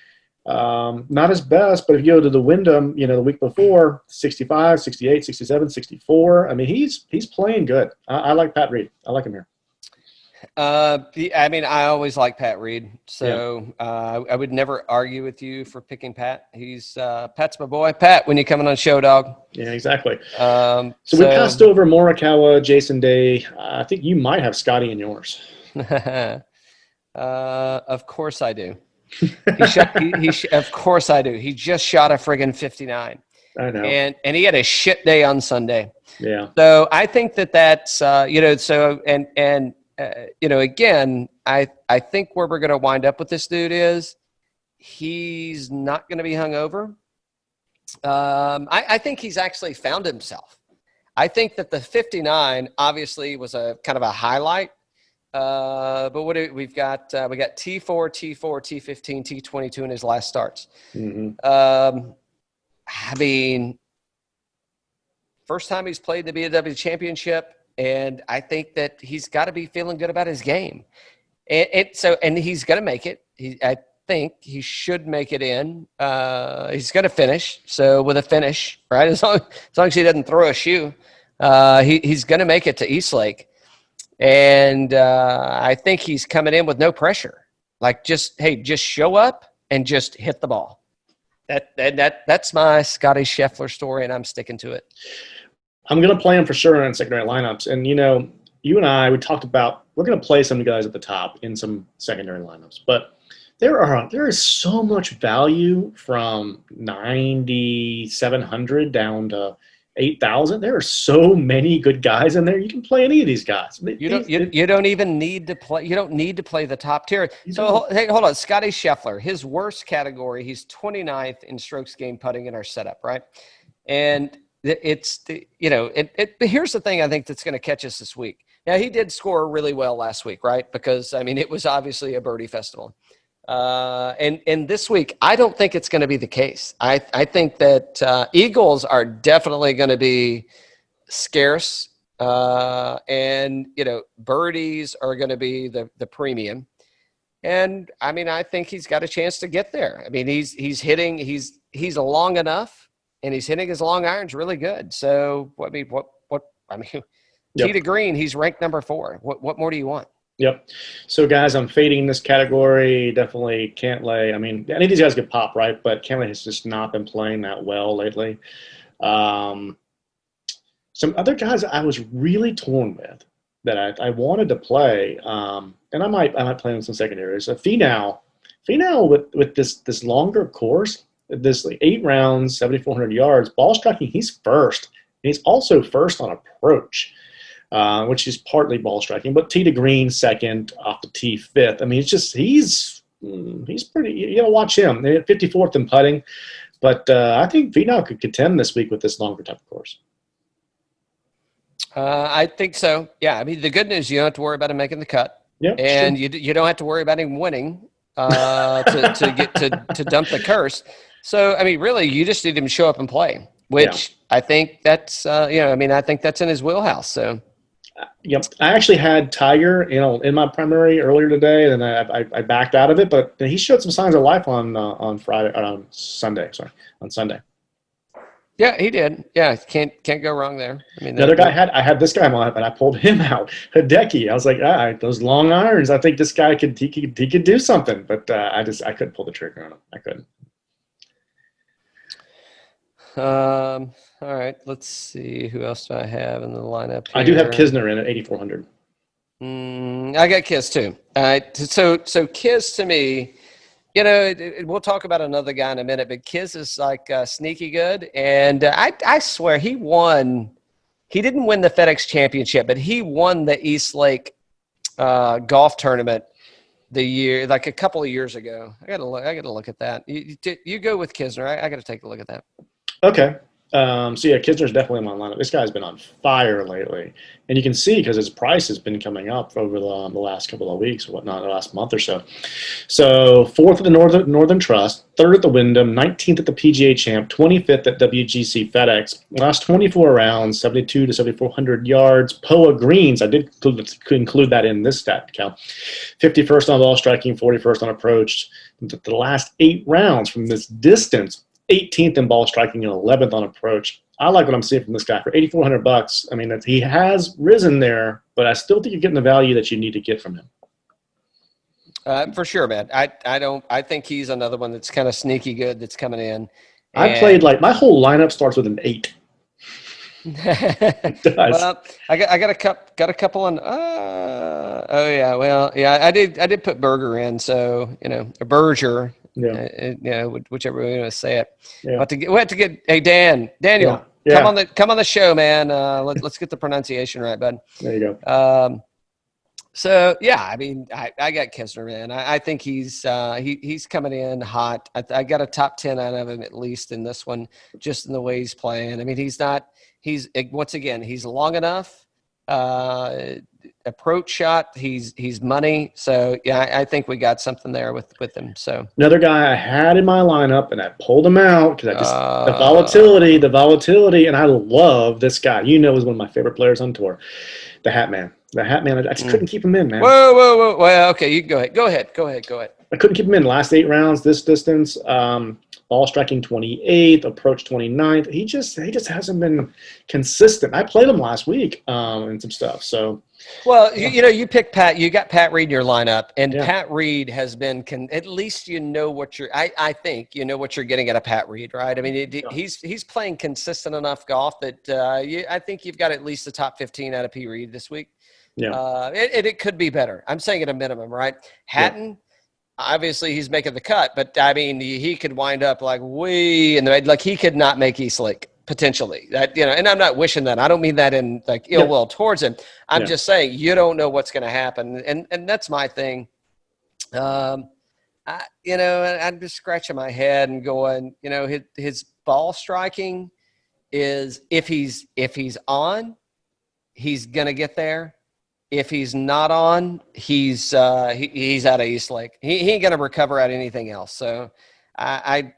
Not his best, but if you go to the Wyndham, the week before, 65, 68, 67, 64. I mean, he's playing good. I like Pat Reed. I like him here. I always like Pat Reed, so I would never argue with you for picking Pat. Pat's my boy. Pat, when you coming on show, dog? Yeah, exactly. So we passed over Morikawa, Jason Day. I think you might have Scotty in yours. Of course I do. Of course I do. He just shot a friggin' 59. I know. And he had a shit day on Sunday. Yeah. So I think that's again, I think where we're going to wind up with this dude is he's not going to be hungover. I think he's actually found himself. I think that the 59 obviously was a kind of a highlight. But we've got T4, T4, T15, T22 in his last starts. Mm-hmm. First time he's played the BMW Championship, and I think that he's got to be feeling good about his game. And he's going to make it. I think he should make it in. He's going to finish. So with a finish, right? As long as he doesn't throw a shoe, he's going to make it to Eastlake. And I think he's coming in with no pressure. Like just show up and just hit the ball. That's my Scotty Scheffler story, and I'm sticking to it. I'm going to play him for sure in secondary lineups. And, you and I, we talked about we're going to play some guys at the top in some secondary lineups. But there is so much value from 9,700 down to 8,000. There are so many good guys in there. You can play any of these guys. You don't even need to play. You don't need to play the top tier. So hey, hold on. Scotty Scheffler, his worst category, he's 29th in strokes gained putting in our setup, right? And here's the thing I think that's going to catch us this week. Now, he did score really well last week, right? Because, it was obviously a birdie festival. And this week, I don't think it's going to be the case. I think that eagles are definitely going to be scarce. And birdies are going to be the premium. And I think he's got a chance to get there. He's hitting, he's long enough, and he's hitting his long irons really good. So Yep. tee to green, he's ranked number 4. What more do you want? Yep. So, guys, I'm fading this category. Definitely Cantlay. Any of these guys could pop, right? But Cantlay has just not been playing that well lately. Some other guys I was really torn with that I wanted to play, and I might play in some secondaries. So Finau with this longer course, this 8 rounds, 7,400 yards, ball striking, he's first. And he's also first on approach. Which is partly ball striking, but tee to green second, off the tee fifth. He's pretty. You got to watch him. They're 54th in putting, but I think Finau could contend this week with this longer type of course. I think so. Yeah. The good news, you don't have to worry about him making the cut, and you don't have to worry about him winning to dump the curse. So really, you just need him to show up and play, which I think that's I think that's in his wheelhouse. So. Yep, I actually had Tiger, in my primary earlier today, and I backed out of it. But he showed some signs of life on Sunday. Yeah, he did. Yeah, can't go wrong there. The other guy I had this guy on, but I pulled him out. Hideki. I was like, those long irons. I think this guy could do something, but I couldn't pull the trigger on him. I couldn't. All right, let's see. Who else do I have in the lineup here? I do have Kisner in at 8,400. I got Kiss too. So Kiss to me, we'll talk about another guy in a minute, but Kiss is like sneaky good. And I swear he won. He didn't win the FedEx Championship, but he won the Eastlake golf tournament a couple of years ago. I gotta look at that. You go with Kisner. I got to take a look at that. Okay. So yeah, Kisner's definitely in my lineup. This guy's been on fire lately, and you can see because his price has been coming up over the last couple of weeks or whatnot, the last month or so. So 4th at the Northern Trust, 3rd at the Wyndham, 19th at the PGA Champ, 25th at WGC FedEx. Last 24 rounds, 72 to 7,400 yards. POA greens, I did include that in this stat count. 51st on ball striking, 41st on approach. The last 8 rounds from this distance, 18th in ball striking and 11th on approach. I like what I'm seeing from this guy for $8,400. I mean, he has risen there, but I still think you're getting the value that you need to get from him. For sure, man. I think he's another one that's kind of sneaky good that's coming in. I played my whole lineup starts with an 8. It does. Well, I got a couple on. I did put Berger in, so a Berger. Yeah. Whichever way you want to say it. Yeah. We have to get. Hey, Daniel, yeah. Come on the show, man. Let's get the pronunciation right, bud. There you go. So yeah, I mean, I got Kisner, man. I think he's coming in hot. I got a top 10 out of him at least in this one, just in the way he's playing. I mean, he's once again, he's long enough. Approach shot, he's money. So yeah, I think we got something there with him. So another guy I had in my lineup and I pulled him out because the volatility, and I love this guy. Is one of my favorite players on tour, the Hat Man. The Hat Man, I just couldn't keep him in, man. Whoa. Well, okay, you go ahead. I couldn't keep him in. Last 8 rounds, this distance, ball striking 28th, approach 29th. He just hasn't been consistent. I played him last week and some stuff. So, well, you picked Pat. You got Pat Reed in your lineup, and Pat Reed has been at least what you're. I think what you're getting at a Pat Reed, right? I mean, he's playing consistent enough golf that I think you've got at least the top 15 out of P. Reed this week. Yeah, it could be better. I'm saying at a minimum, right? Hatton. Yeah. Obviously, he's making the cut, but I mean, he could wind up he could not make East Lake potentially. And I'm not wishing that. I don't mean that in ill will towards him. I'm just saying you don't know what's going to happen, and that's my thing. I'm just scratching my head and going, his ball striking is if he's on, he's going to get there. If he's not on, he's out of East Lake. He ain't gonna recover out anything else. So I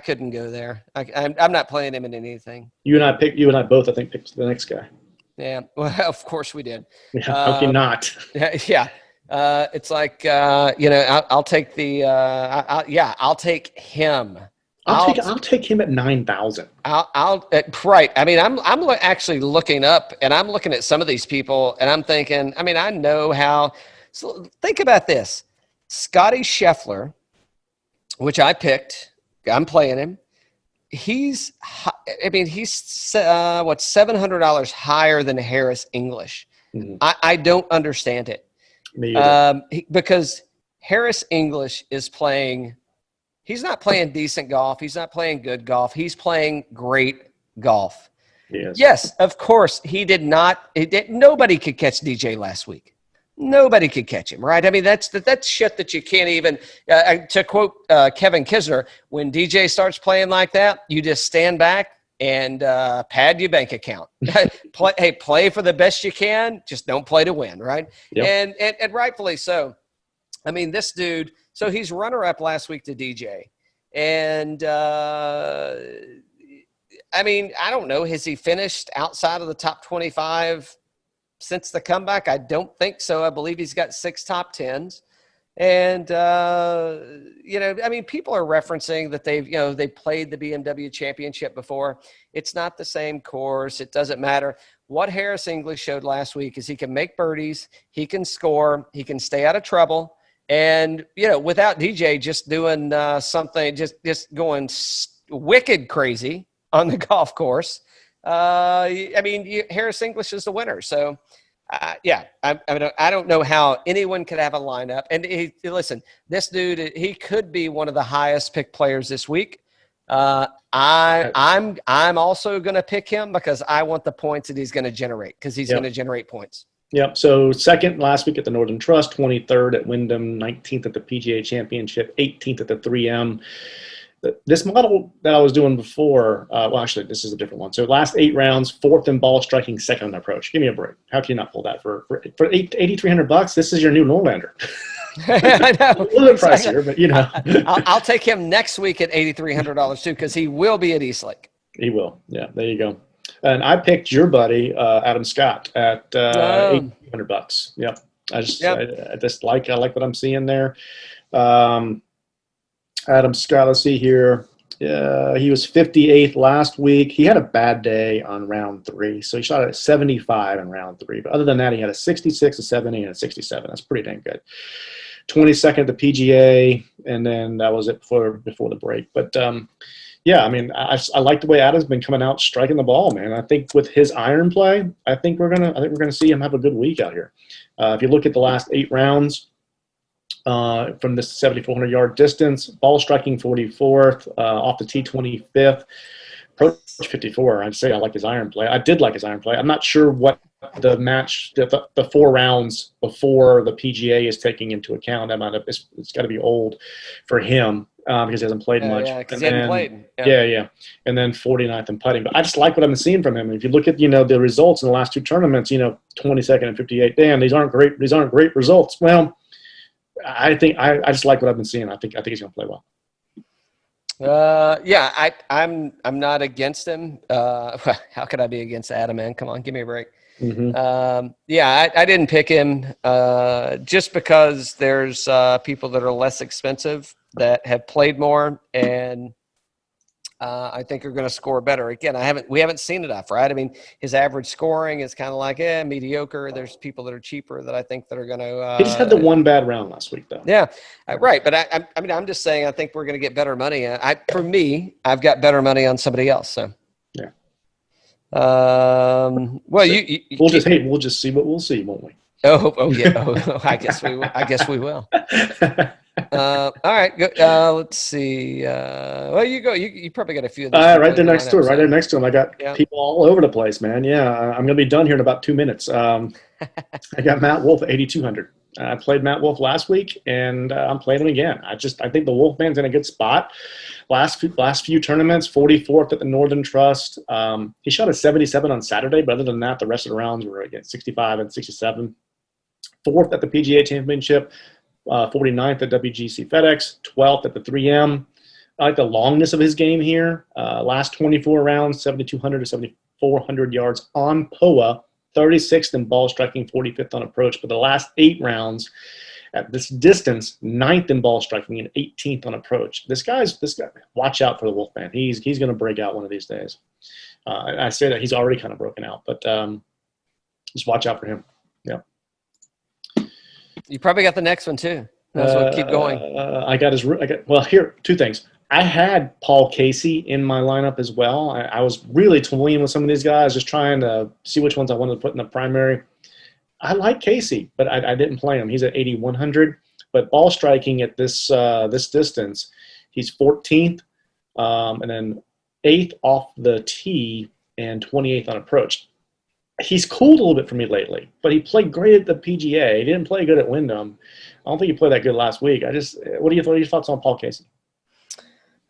couldn't go there. I'm not playing him in anything. You and I both, I think, picked the next guy. Yeah. Well, of course we did. Yeah. How can you not? Yeah. It's like I'll take the. I'll take him. I'll take him at 9,000. Right. I mean, I'm actually looking up, and I'm looking at some of these people, and I'm thinking. I mean, I know how. So think about this: Scotty Scheffler, which I picked. I'm playing him. He's $700 higher than Harris English. Mm-hmm. I don't understand it. Me either. Because Harris English is playing. He's not playing decent golf. He's not playing good golf. He's playing great golf. Yes, of course. Nobody could catch DJ last week. Nobody could catch him, right? I mean, that's shit that you can't even. To quote Kevin Kisner, when DJ starts playing like that, you just stand back and pad your bank account. Play for the best you can. Just don't play to win, right? Yep. And rightfully so. I mean, this dude. So he's runner-up last week to DJ. And, I mean, I don't know. Has he finished outside of the top 25 since the comeback? I don't think so. I believe he's got 6 top 10s. And, I mean, people are referencing that they played the BMW Championship before. It's not the same course. It doesn't matter. What Harris English showed last week is he can make birdies. He can score. He can stay out of trouble. And, without DJ just doing something, just going wicked crazy on the golf course, Harris English is the winner. So, I don't know how anyone could have a lineup. And listen, this dude, he could be one of the highest picked players this week. I'm also going to pick him because I want the points that he's going to generate because he's going to generate points. Yep. So 2nd last week at the Northern Trust, 23rd at Wyndham, 19th at the PGA Championship, 18th at the 3M. this model that I was doing before, well, actually, this is a different one. So last 8 rounds, 4th in ball striking, 2nd in approach. Give me a break. How can you not pull that for $8,300? This is your new Norlander. I know. A little bit pricier, but you know. I'll take him next week at $8,300 too, because he will be at Eastlake. He will. Yeah, there you go. And I picked your buddy Adam Scott at $8,200. Yep. I just like what I'm seeing there. Adam Scott, let's see here. He was 58th last week. He had a bad day on round 3, so he shot at 75 in round 3. But other than that, he had a 66, a 70, and a 67. That's pretty dang good. 22nd at the PGA, and then that was it before the break. But yeah, I mean, I like the way Adam's been coming out striking the ball, man. I think with his iron play, I think we're gonna see him have a good week out here. If you look at the last 8 rounds. From this 7,400-yard distance, ball striking 44th, off the tee 25th, approach 54. I'd say I like his iron play. I did like his iron play. I'm not sure what the 4 rounds before the PGA is taking into account. It's got to be old for him because he hasn't played much. Yeah, because he hasn't played. Yeah. And then 49th in putting. But I just like what I'm seeing from him. And if you look at the results in the last 2 tournaments, 22nd and 58th, damn, these aren't great results. Well, I just like what I've been seeing. I think he's going to play well. Yeah, I'm not against him. How could I be against Adam, man? Come on, give me a break. Mm-hmm. Yeah, I didn't pick him just because there's people that are less expensive that have played more and I think are going to score better. Again, we haven't seen enough, right? I mean, his average scoring is kind of like mediocre. There's people that are cheaper that I think that are going to. He just had the one bad round last week, though. Yeah, right. But I mean, I'm just saying I think we're going to get better money. For me, I've got better money on somebody else. So yeah. Well, we'll just see what we'll see, won't we? Oh yeah. I guess we will. All right. Let's see. Well, you go. You probably got a few of these. Right there next to him. Right there next to him. I got people all over the place, man. Yeah, I'm going to be done here in about 2 minutes. I got Matt Wolff at 8,200. I played Matt Wolff last week, and I'm playing him again. I think the Wolff man's in a good spot. Last few tournaments, 44th at the Northern Trust. He shot a 77 on Saturday, but other than that, the rest of the rounds were again 65 and 67. 4th at the PGA Championship. 49th at WGC FedEx, 12th at the 3M. I like the longness of his game here. Last 24 rounds, 7,200 to 7,400 yards on POA, 36th in ball striking, 45th on approach. But the last 8 rounds at this distance, 9th in ball striking and 18th on approach. This guy, watch out for the Wolff man. He's going to break out one of these days. I say that he's already kind of broken out, but just watch out for him. Yeah. You probably got the next one too. That's what keep going. Here, 2 things. I had Paul Casey in my lineup as well. I was really toying with some of these guys, just trying to see which ones I wanted to put in the primary. I like Casey, but I didn't play him. He's at 8,100. But ball striking at this distance, he's 14th, and then 8th off the tee and 28th on approach. He's cooled a little bit for me lately, but he played great at the PGA. He didn't play good at Wyndham. I don't think he played that good last week. What are your thoughts on Paul Casey?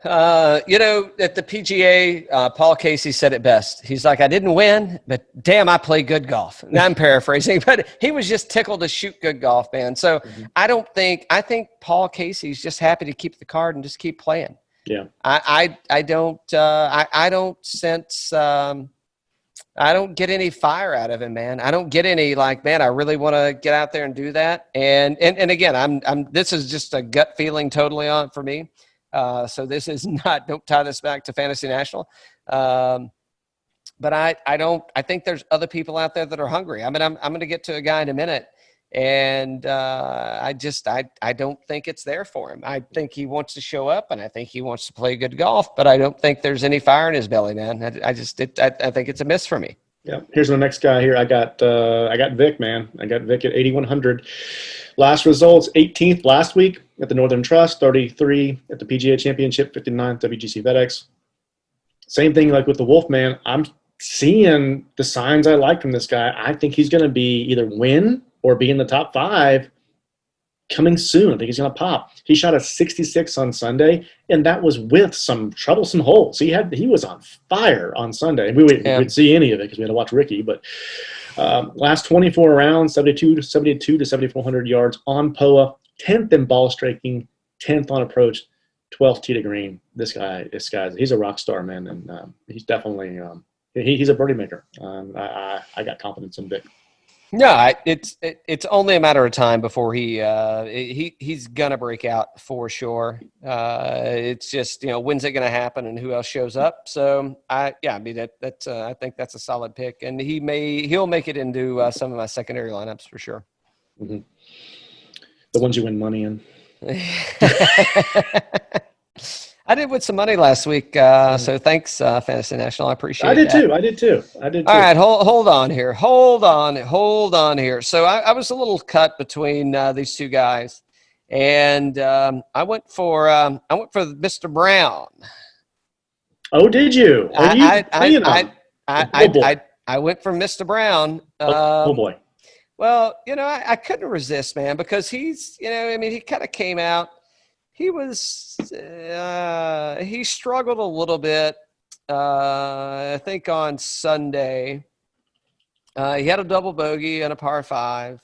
At the PGA, Paul Casey said it best. He's like, I didn't win, but damn, I play good golf. Now I'm paraphrasing, but he was just tickled to shoot good golf, man. So I think Paul Casey's just happy to keep the card and just keep playing. Yeah. I don't sense, I don't get any fire out of him, man. I don't get any man, I really want to get out there and do that. And again, this is just a gut feeling totally on for me. So this is not, don't tie this back to Fantasy National. But I think there's other people out there that are hungry. I mean, I'm going to get to a guy in a minute, and I don't think it's there for him. I think he wants to show up, and I think he wants to play good golf, but I don't think there's any fire in his belly, man. I think it's a miss for me. Yeah. Here's the next guy here. I got Vic, man. I got Vic at 8,100. Last results, 18th last week at the Northern Trust, 33 at the PGA Championship, 59th WGC FedEx. Same thing like with the Wolff man. I'm seeing the signs I like from this guy. I think he's going to be either win or be in the top 5 coming soon. I think he's going to pop. He shot a 66 on Sunday, and that was with some troublesome holes. He was on fire on Sunday. We didn't see any of it because we had to watch Rickie. But last 24 rounds, 72 to 7,400 yards on POA, 10th in ball striking, 10th on approach, 12th tee to green. This guy, he's a rock star, man, and he's definitely he's a birdie maker. I got confidence in Vic. No, it's only a matter of time before he's gonna break out for sure. It's just when's it gonna happen and who else shows up. So I think that's a solid pick, and he'll make it into some of my secondary lineups for sure. Mm-hmm. The ones you win money in. I did with some money last week, so thanks, Fantasy National. I appreciate it. I did too. All right, hold on here. Hold on here. So I was a little cut between these two guys, and I went for Mr. Brown. Oh, did you? I went for Mr. Brown. Oh boy. Well, I couldn't resist, man, because he's, he kind of came out. He struggled a little bit, I think, on Sunday. He had a double bogey and a par 5.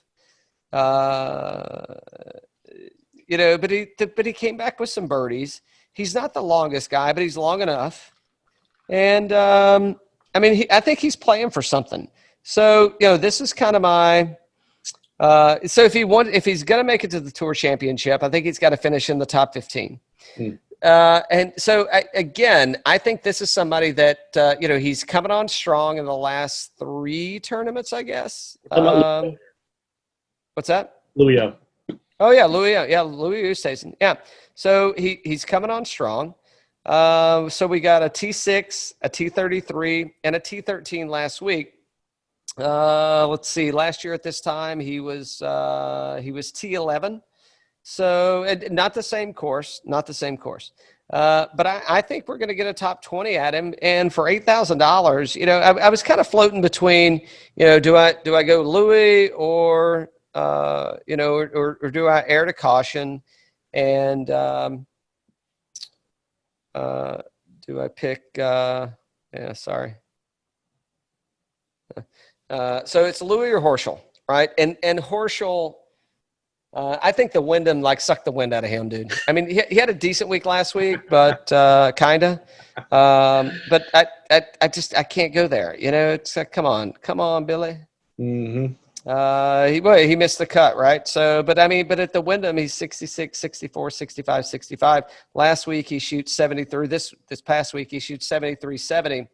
But he came back with some birdies. He's not the longest guy, but he's long enough. And, I think he's playing for something. So, this is kind of my so if he's going to make it to the Tour Championship, I think he's got to finish in the top 15. And so I think this is somebody that, he's coming on strong in the last 3 tournaments, I guess. What's that? Louis. Oh yeah. Louis Oosthuizen. Yeah. So he's coming on strong. So we got a T6, a T33, and a T13 last week. Let's see. Last year at this time, he was T11. So not the same course. But I think we're going to get a top 20 at him. And for $8,000, I was kind of floating between, do I go Louis or or do I err to caution? And do I pick? Sorry. So it's Louis or Horschel, right? And Horschel, I think the Wyndham sucked the wind out of him, dude. I mean, he had a decent week last week, but kinda. But I can't go there. It's come on, Billy. Mm-hmm. He missed the cut, right? So, but at the Wyndham, he's 66, 64, 65, 65. Last week he shoots 73. This past week he shoots 73, 70.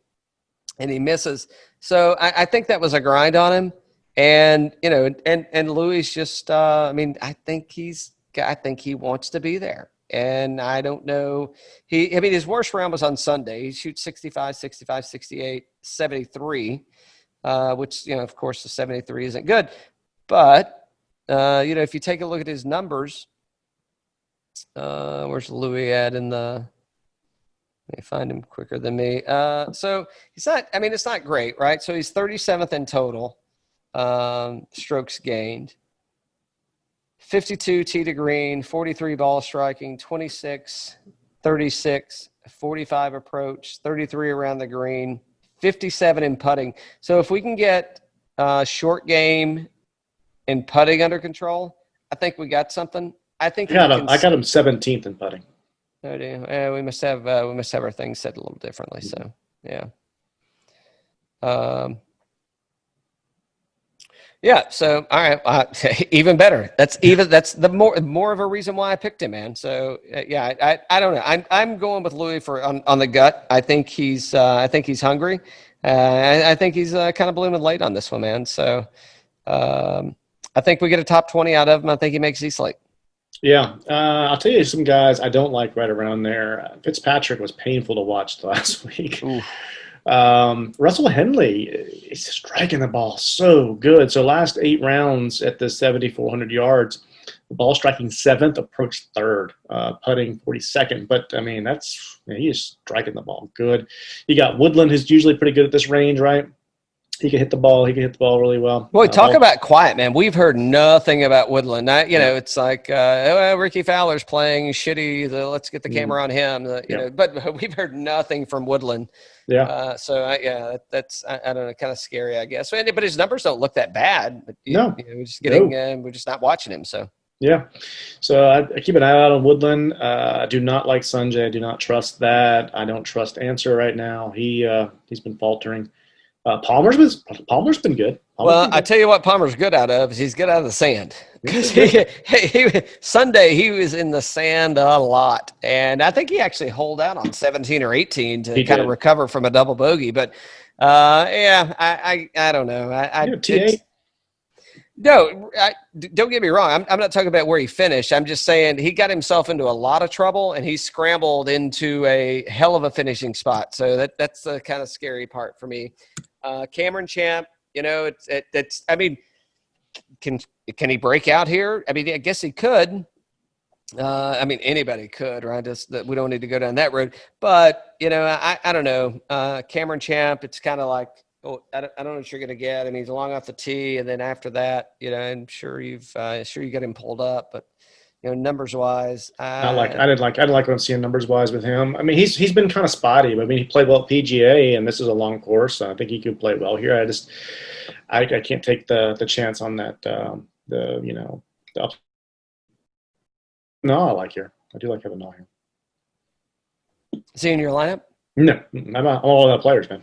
And he misses. So I think that was a grind on him. And, and Louis just, I think he wants to be there. And I don't know. His worst round was on Sunday. He shoots 65, 65, 68, 73, which, of course the 73 isn't good. But, if you take a look at his numbers, where's Louis at in the, let me find him quicker than me. So he's not, it's not great, right? So he's 37th in total strokes gained, 52 tee to green, 43 ball striking, 26, 36, 45 approach, 33 around the green, 57 in putting. So if we can get short game and putting under control, I think we got something. I think I got him 17th in putting. Oh, yeah, we must have our things set a little differently. So, yeah. Yeah. So, all right. Even better. That's the more of a reason why I picked him, man. So, I don't know. I'm going with Louis on the gut. I think he's hungry. I think he's kind of blooming late on this one, man. So, I think we get a top 20 out of him. I think he makes East Lake. Yeah, I'll tell you some guys I don't like right around there. Fitzpatrick was painful to watch last week. Russell Henley is striking the ball so good. So last 8 rounds at the 7,400 yards, the ball striking 7th, approached 3rd, putting 42nd. But, he is striking the ball good. You got Woodland, who's usually pretty good at this range, right? He can hit the ball. He can hit the ball really well. Boy, talk about quiet, man. We've heard nothing about Woodland. It's like Rickie Fowler's playing shitty. Let's get the camera on him. But we've heard nothing from Woodland. Yeah. That's I don't know, kind of scary, I guess. But his numbers don't look that bad. But we're just we're just not watching him. So. Yeah. So I keep an eye out on Woodland. I do not like Sanjay. I do not trust that. I don't trust Answer right now. He's been faltering. Palmer's been good. I tell you what Palmer's good out of is he's good out of the sand. Because Sunday he was in the sand a lot. And I think he actually holed out on 17 or 18 to kind of recover from a double bogey. But, I don't know. T8? No, don't get me wrong. I'm not talking about where he finished. I'm just saying he got himself into a lot of trouble, and he scrambled into a hell of a finishing spot. So that's the kind of scary part for me. Cameron Champ, it's. I mean, can he break out here? I mean, I guess he could. I mean, anybody could, right? Just that we don't need to go down that road. But I don't know. Cameron Champ, it's kind of like. Oh, I don't know what you're going to get. I mean, he's long off the tee, and then after that, I'm sure you got him pulled up, but numbers wise, I didn't like what I'm seeing numbers wise with him. I mean, he's been kind of spotty, but I mean, he played well at PGA, and this is a long course, so I think he could play well here. I can't take the chance on that. The up. No, I like here. I do like having no here. Is he in your lineup? No, I'm all about players, man.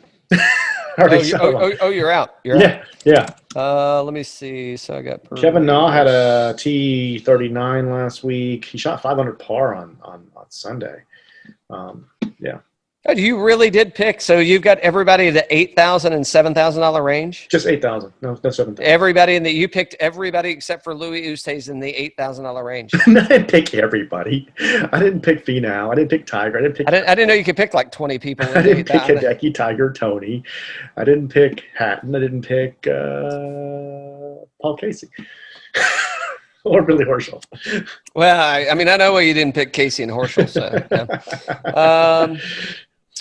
You're out. You're out. Yeah. Let me see. So I got Kevin Na had a T39 last week. He shot 500 par on Sunday. Yeah. Oh, you really did pick. So you've got everybody in the $8,000 and $7,000 range. Just 8,000. No, 7,000. Everybody you picked everybody except for Louis Oosthuizen in the $8,000 range. I didn't pick everybody. I didn't pick Finau. I didn't pick Tiger. I didn't know you could pick like 20 people. I didn't pick Hideki, Tiger, Tony. I didn't pick Hatton. I didn't pick Paul Casey. Or Billy Horschel. Well, I mean, I know why you didn't pick Casey and Horschel. So, yeah.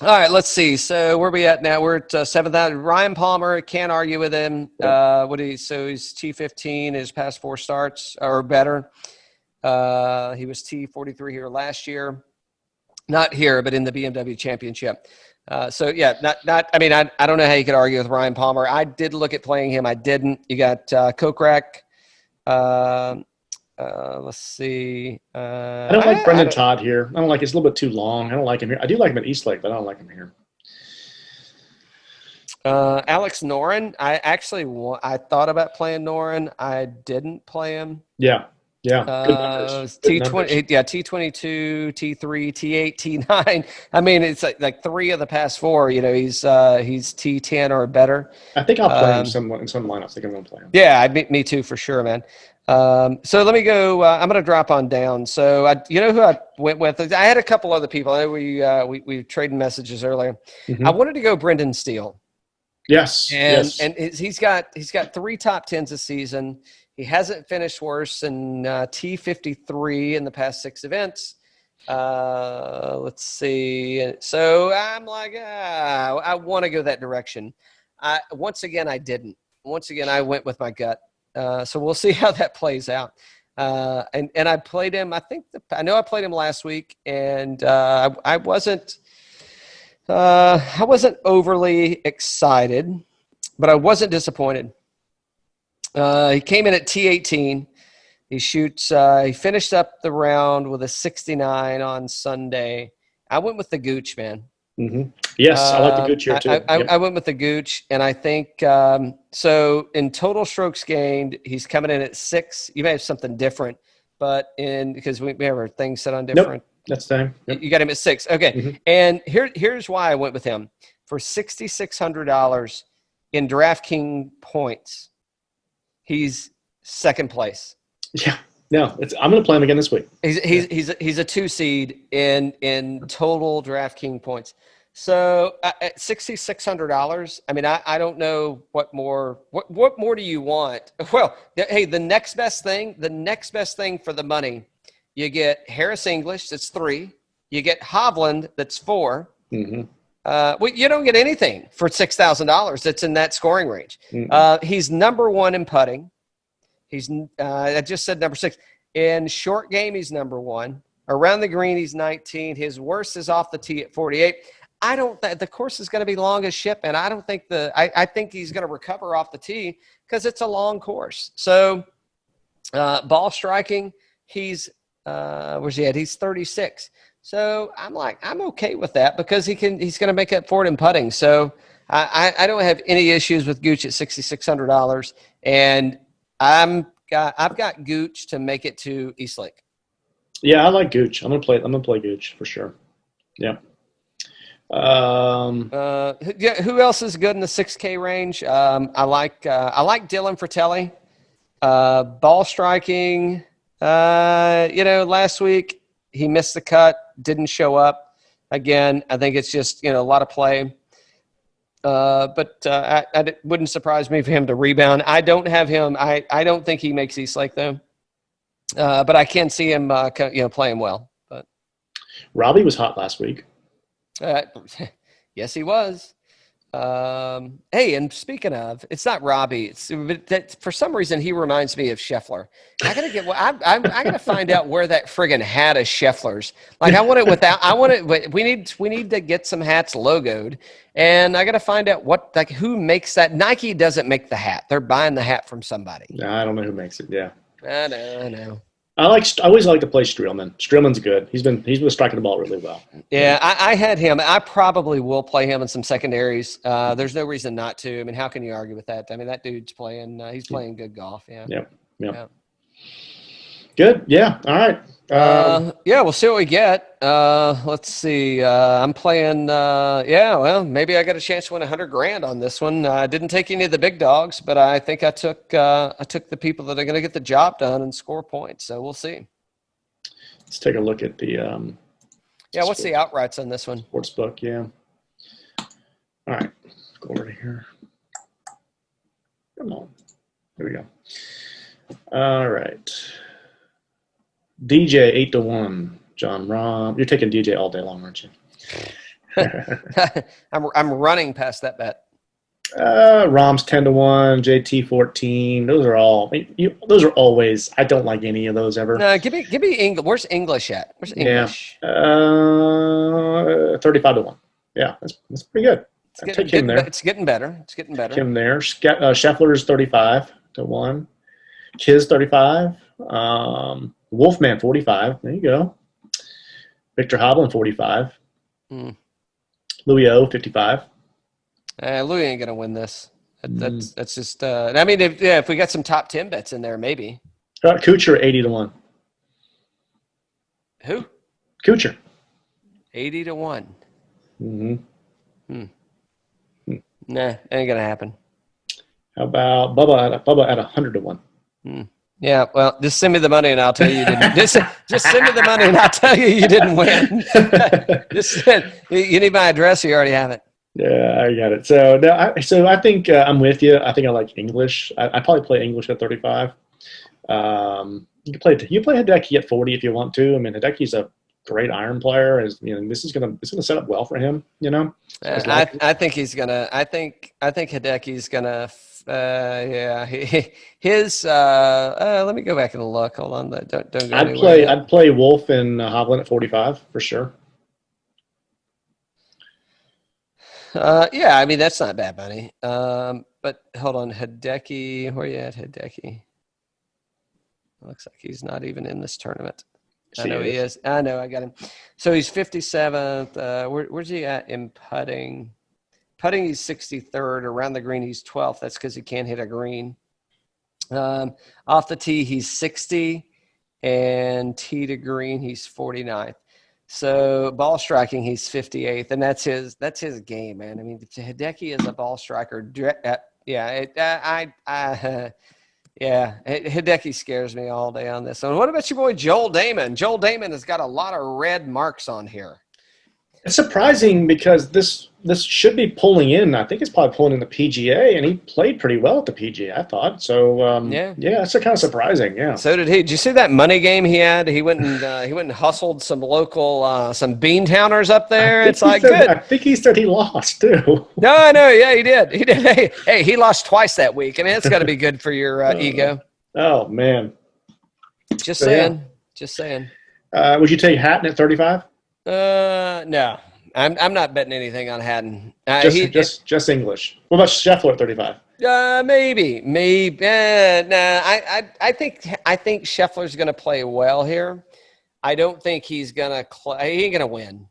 All right, let's see. So where are we at now? We're at 7,000. Ryan Palmer, can't argue with him. So he's T15 his past 4 starts or better. He was T43 here last year. Not here, but in the BMW Championship. I mean, I don't know how you could argue with Ryan Palmer. I did look at playing him. I didn't. You got Kokrak. Let's see. I don't like Brendan Todd here. I don't like it's a little bit too long. I don't like him here. I do like him at Eastlake, but I don't like him here. Alex Noren. I thought about playing Noren. I didn't play him. Yeah. T20. Yeah, T22, T3, T8, T9. I mean, it's like 3 of the past 4. He's T10 or better. I think I'll play him in some lineups. I think I'm going to play him. Yeah, me too for sure, man. So let me go. I'm going to drop on down. So who I went with? I had a couple other people. I know we traded messages earlier. Mm-hmm. I wanted to go Brendan Steele. Yes. And he's got 3 top 10s this season. He hasn't finished worse than T53 in the past 6 events. Let's see. So I'm like, I want to go that direction. Once again, I didn't. Once again, I went with my gut. So we'll see how that plays out. And I played him. I know I played him last week, and I wasn't overly excited, but I wasn't disappointed. He came in at T18. He finished up the round with a 69 on Sunday. I went with the Gooch, man. Mm-hmm. Yes, I like the Gooch here too. I went with the Gooch, and I think so. In total strokes gained, he's coming in at 6. You may have something different, but because we have our things set on different. Nope, that's the same. Yep. You got him at 6. Okay, mm-hmm. And here's why I went with him for $6,600 in DraftKings points. He's second place. Yeah. No, I'm going to play him again this week. He's a 2 seed in total DraftKings points. So at $6,600, I mean, I don't know what more do you want? Well, hey, the next best thing for the money, you get Harris English, that's 3. You get Hovland, that's 4. Mm-hmm. well, you don't get anything for $6,000 that's in that scoring range. He's number 1 in putting. He's I just said number 6. In short game, he's number 1. Around the green, he's 19. His worst is off the tee at 48. I don't think the course is going to be long as ship, and I don't think I think he's going to recover off the tee because it's a long course. So ball striking, he's where's he at? He's 36. So I'm okay with that because he's going to make up for it in putting. So I don't have any issues with Gooch at $6,600, and I've got Gooch to make it to East Lake. Yeah, I like Gooch. I'm gonna play Gooch for sure. Yeah. Who else is good in the 6K range? I like Dylan Fratelli. Ball striking. Last week he missed the cut, didn't show up. Again, I think it's just a lot of play. But it wouldn't surprise me for him to rebound. I don't have him. I don't think he makes East Lake though. But I can see him, playing well. But Robbie was hot last week. Yes, he was. Hey, and speaking of, it's not Robbie. For some reason he reminds me of Scheffler. I gotta find out where that friggin' hat is Scheffler's. Like I want it without. I want it. We need to get some hats logoed, and I gotta find out who makes that. Nike doesn't make the hat. They're buying the hat from somebody. No, I don't know who makes it. Yeah. I know. I always like to play Streelman. Streelman's good. He's been striking the ball really well. Yeah, I had him. I probably will play him in some secondaries. There's no reason not to. I mean, how can you argue with that? I mean, that dude's playing. He's playing good golf. Yeah. Yep. Good. Yeah. All right. We'll see what we get. Let's see. I'm playing. Maybe I got a chance to win $100,000 on this one. I didn't take any of the big dogs, but I think I took the people that are going to get the job done and score points. So we'll see. Let's take a look at the. What's the outrights on this one? Sportsbook. Yeah. All right. Go over to here. Come on. Here we go. All right. DJ 8-1. Jon Rahm. You're taking DJ all day long, aren't you? I'm running past that bet. Rahm's 10-1. JT 14. Those are all. Those are always. I don't like any of those ever. No, give me English. Where's English at? Where's English? Yeah. 35-1. Yeah, that's pretty good. Take him there. It's getting better. Him there. Scheffler's 35-1. Kiz 35. Wolfman 45. There you go. Viktor Hovland 45. Louis O 55. Louis ain't gonna win this. That's just. I mean, if we got some top 10 bets in there, maybe. Kuchar 80-1. Who? Kuchar. 80-1. Mm-hmm. Nah, ain't gonna happen. How about Bubba at 100-1? Yeah, well, just send me the money and I'll tell you you didn't. Just send me the money and I'll tell you didn't win. You need my address, or you already have it. Yeah, I got it. So I think I'm with you. I think I like English. I probably play English at 35. You play Hideki at 40 if you want to. I mean, Hideki's a great iron player. This is gonna set up well for him. I think he's gonna. I think Hideki's gonna. His. Let me go back and look. Hold on. Don't go anywhere. I'd play Wolff and Hovland at 45 for sure. I mean that's not bad money. But hold on, Hideki. Where you at, Hideki? Looks like he's not even in this tournament. I know he is. I know. I got him. So he's 57th. Where's he at in putting? Putting, he's 63rd. Around the green, he's 12th. That's because he can't hit a green. Off the tee, he's 60. And tee to green, he's 49th. So ball striking, he's 58th. And that's his game, man. I mean, Hideki is a ball striker. Hideki scares me all day on this one. What about your boy Joel Damon? Joel Damon has got a lot of red marks on here. It's surprising because this should be pulling in. I think it's probably pulling in the PGA, and he played pretty well at the PGA, I thought. So yeah, it's kind of surprising. Yeah. So did he. Did you see that money game he had? He went and hustled some local some Beantowners up there. It's like good. I think he said he lost too. No, yeah, he did. He did. Hey, he lost twice that week. I mean, it's got to be good for your ego. Oh man. Just saying. Just saying. Would you take Hatton at 35? No. I'm not betting anything on Hatton. Just English. What about Scheffler at 35? Maybe. Nah. I think Scheffler's going to play well here. I don't think he's going to he ain't going to win.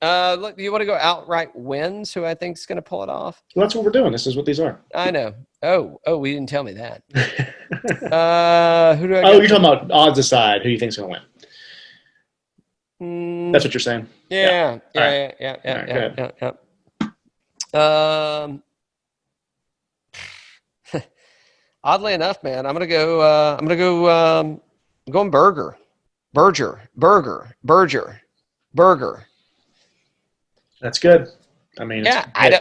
Look, you want to go outright wins? Who I think is going to pull it off? Well, that's what we're doing. This is what these are. I know. Oh, we didn't tell me that. Who do I? You're talking about odds aside. Who you think's going to win? That's what you're saying. Yeah. Oddly enough, man, I'm going Berger. That's good. I mean, I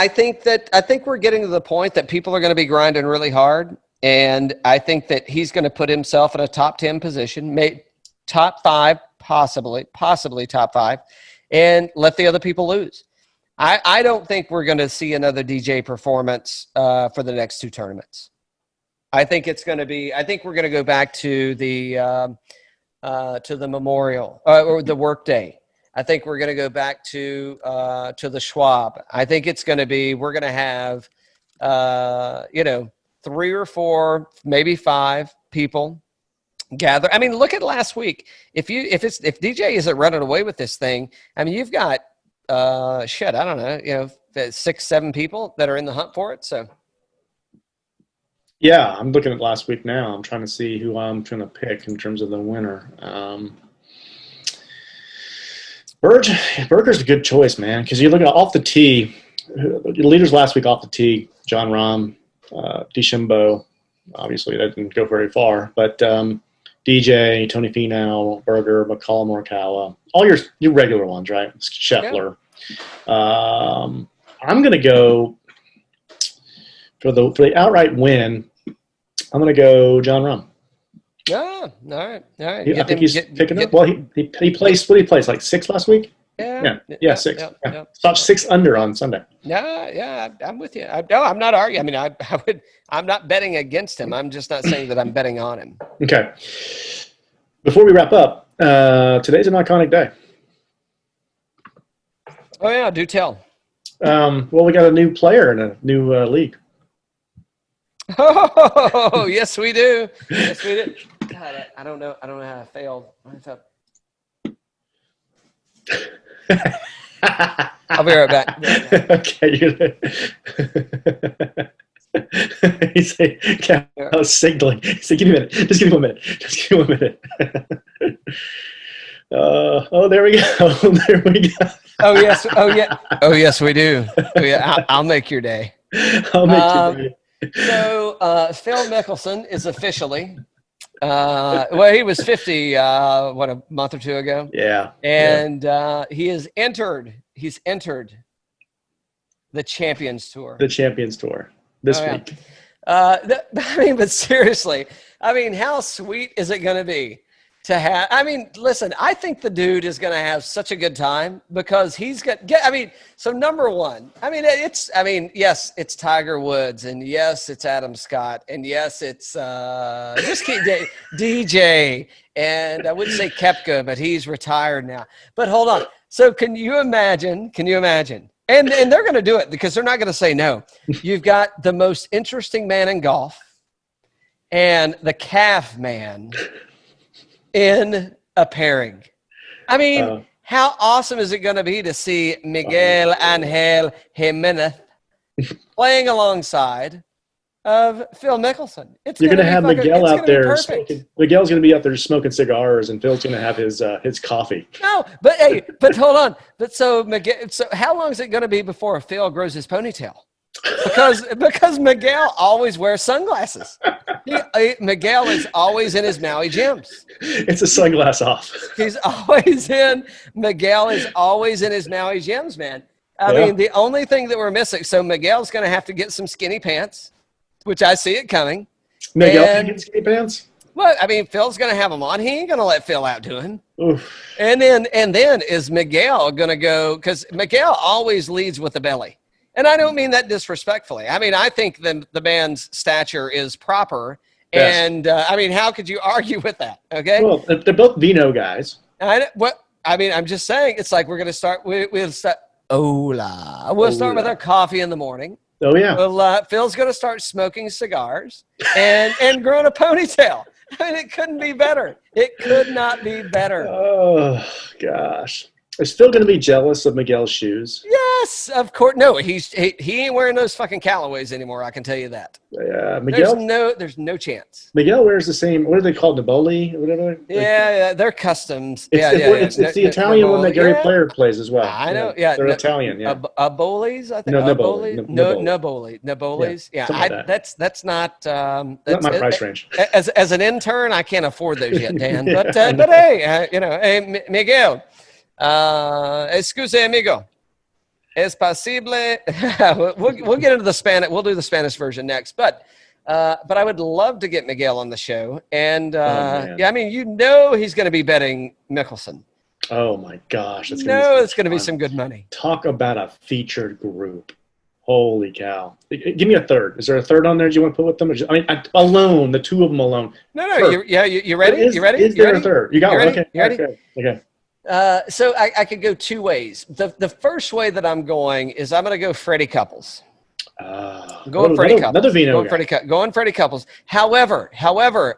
think we're getting to the point that people are going to be grinding really hard, and I think that he's going to put himself in a top 10 position, top 5, possibly top 5, and let the other people lose. I don't think we're going to see another DJ performance for the next 2 tournaments. I think we're going to go back to the Memorial or the Workday. I think we're going to go back to the Schwab. I think it's going to be, we're going to have 3 or 4, maybe 5 people gather. I mean, look at last week. If DJ isn't running away with this thing, I mean, you've got I don't know, 6, 7 people that are in the hunt for it. So yeah, I'm looking at last week now. I'm trying to see who I'm trying to pick in terms of the winner. Berger's a good choice, man, because you look at off the tee, the leaders last week off the tee, Jon Rahm, DeChambeau, obviously that didn't go very far, but DJ, Tony Finau, Berger, Collin Morikawa, all your regular ones, right? Scheffler. Yeah. I'm going to go for the outright win. I'm going to go Jon Rahm. Yeah, all right. I think he's picking up. Well, he placed. What did he place? Like 6 last week? Yeah, 6. Stopped 6 under on Sunday. Yeah, I'm with you. I'm not arguing. I mean, I'm not betting against him. I'm just not saying that I'm betting on him. Okay. Before we wrap up, today's an iconic day. Oh yeah, do tell. Well, we got a new player in a new league. Oh, yes, we do. Yes, we do. God, I don't know how I failed. I'll be right back. Okay. I was signaling. He said, "Give me a minute. Just give me 1 minute. Just give me 1 minute." There we go. There we go. Oh yes. Oh yeah. Oh yes, we do. Oh yeah. I'll make your day. I'll make your day. So Phil Mickelson is officially he was 50 a month or 2 ago. Yeah. And he's entered the Champions Tour. The Champions Tour this week. But seriously, how sweet is it going to be to have? Listen, I think the dude is going to have such a good time because he's got. So number one, yes, it's Tiger Woods, and yes, it's Adam Scott, and yes, it's DJ, and I wouldn't say Koepka, but he's retired now. But hold on. So can you imagine? And they're going to do it because they're not going to say no. You've got the most interesting man in golf and the calf man in a pairing. How awesome is it going to be to see Miguel Angel Jimenez playing alongside of Phil Mickelson? You're going to have Miguel out there. Miguel's going to be out there smoking cigars, and Phil's going to have his coffee. No, but hold on. So how long is it going to be before Phil grows his ponytail? Because Miguel always wears sunglasses. Miguel is always in his Maui gyms. It's a sunglass off. Miguel is always in his Maui gyms, man. I mean, the only thing that we're missing, so Miguel's going to have to get some skinny pants, which I see it coming. Miguel can get skinny pants? Well, I mean, Phil's going to have them on. He ain't going to let Phil outdo him. Oof. And then is Miguel going to go, because Miguel always leads with the belly. And I don't mean that disrespectfully. I mean, I think the man's stature is proper. Yes. And, I mean, how could you argue with that? Okay. Well, they're both Vino guys. I'm just saying, it's like we're going to start, we'll start, We'll start with our coffee in the morning. Oh, yeah. Phil's going to start smoking cigars and growing a ponytail. I mean, it couldn't be better. It could not be better. Oh, gosh. Is Phil going to be jealous of Miguel's shoes? Yes, of course. No, he ain't wearing those fucking Callaways anymore. I can tell you that. Yeah, Miguel. There's no chance. Miguel wears the same. What are they called? Naboli or whatever. Yeah, they're customs. It's the Italian one that Gary Player plays as well. I know. Yeah, they're Italian. Yeah, Abolis. I think. No, Nabolis. Yeah, that's not. Not my price range. As an intern, I can't afford those yet, Dan. But hey, hey, Miguel. Excuse amigo. Es posible. We'll get into the Spanish. We'll do the Spanish version next. But I would love to get Miguel on the show. And I mean, he's going to be betting Mickelson. Oh my gosh, it's going to be some good money. Talk about a featured group. Holy cow! Give me a third. Is there a third on there? Do you want to put with them? Alone, the two of them alone. No. You ready? You ready? Is there a third? You got one. Okay. You ready? Okay. So I could go two ways. The first way that I'm going is I'm going to go Freddie Couples. Going Freddie Couples. Another Vino guy. Going Freddie Couples. However,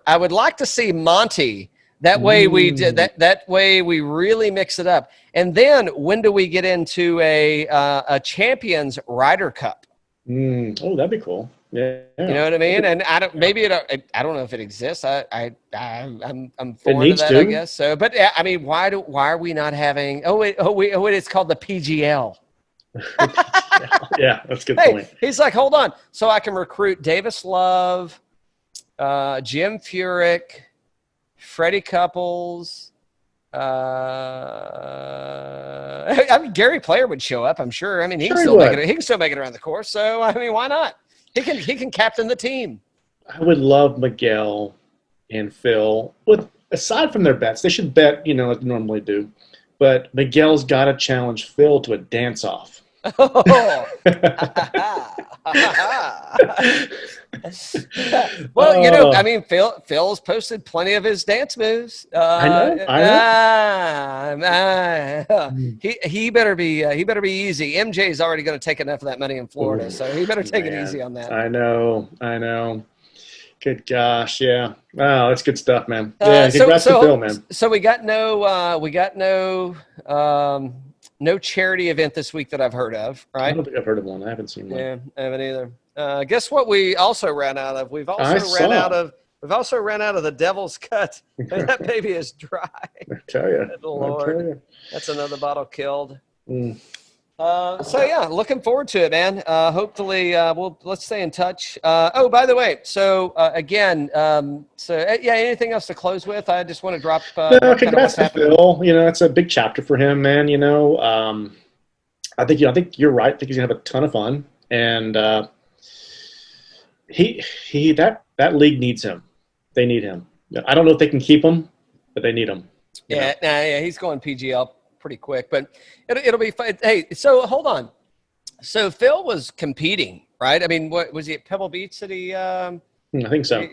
I would like to see Monty. That way we did that way we really mix it up. And then when do we get into a Champions Ryder Cup? Oh, that'd be cool. Yeah. You know what I mean? And I don't know if it exists. I'm foreign to that, I guess. So, but I mean, why are we not having? Oh wait, it's called the PGL. Yeah, that's a good point. He's like, hold on, so I can recruit Davis Love, Jim Furyk, Freddie Couples. I mean, Gary Player would show up. I'm sure. I mean, he can still make it around the course. So I mean, why not? He can captain the team. I would love Miguel and Phil. Aside from their bets, they should bet, like they normally do. But Miguel's got to challenge Phil to a dance-off. Oh. Well, I mean, Phil's posted plenty of his dance moves. I know. He better be easy. MJ's already going to take enough of that money in Florida, so he better take it easy on that. I know. Good gosh, yeah. Wow, that's good stuff, man. Yeah, congrats to Phil, man. So we got no charity event this week that I've heard of, right? I don't think I've heard of one. I haven't seen one. Yeah, I haven't either. Guess what we also ran out of? We've also ran out of the Devil's Cut. That baby is dry. I tell you. Good Lord. That's another bottle killed. So yeah, looking forward to it, man. Hopefully, let's stay in touch. Oh, by the way, so again, anything else to close with? I just want to drop. Congrats to Phil. It's a big chapter for him, man. I think you're right. I think he's gonna have a ton of fun, and that league needs him. They need him. I don't know if they can keep him, but they need him. Yeah, he's going PGL pretty quick, but it'll be fun. Hey, so hold on. So Phil was competing, right? I mean, what was he at Pebble Beach? Did he? I think so.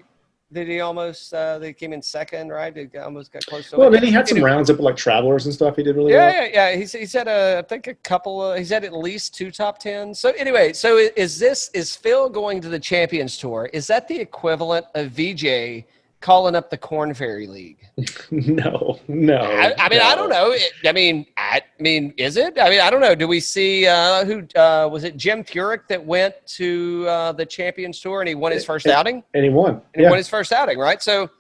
Did he almost? They came in second, right? He almost got close to. Well, then he had some rounds up with like Travelers and stuff. He did really well. Yeah. He's had I think a couple. He's had at least 2 top 10s. So anyway, is Phil going to the Champions Tour? Is that the equivalent of VJ calling up the Corn Ferry League? No. I mean, I don't know. I mean, is it? I mean, I don't know. Do we see who was it? Jim Furyk that went to the Champions Tour and he won his first outing. And he won. And he won his first outing, right? So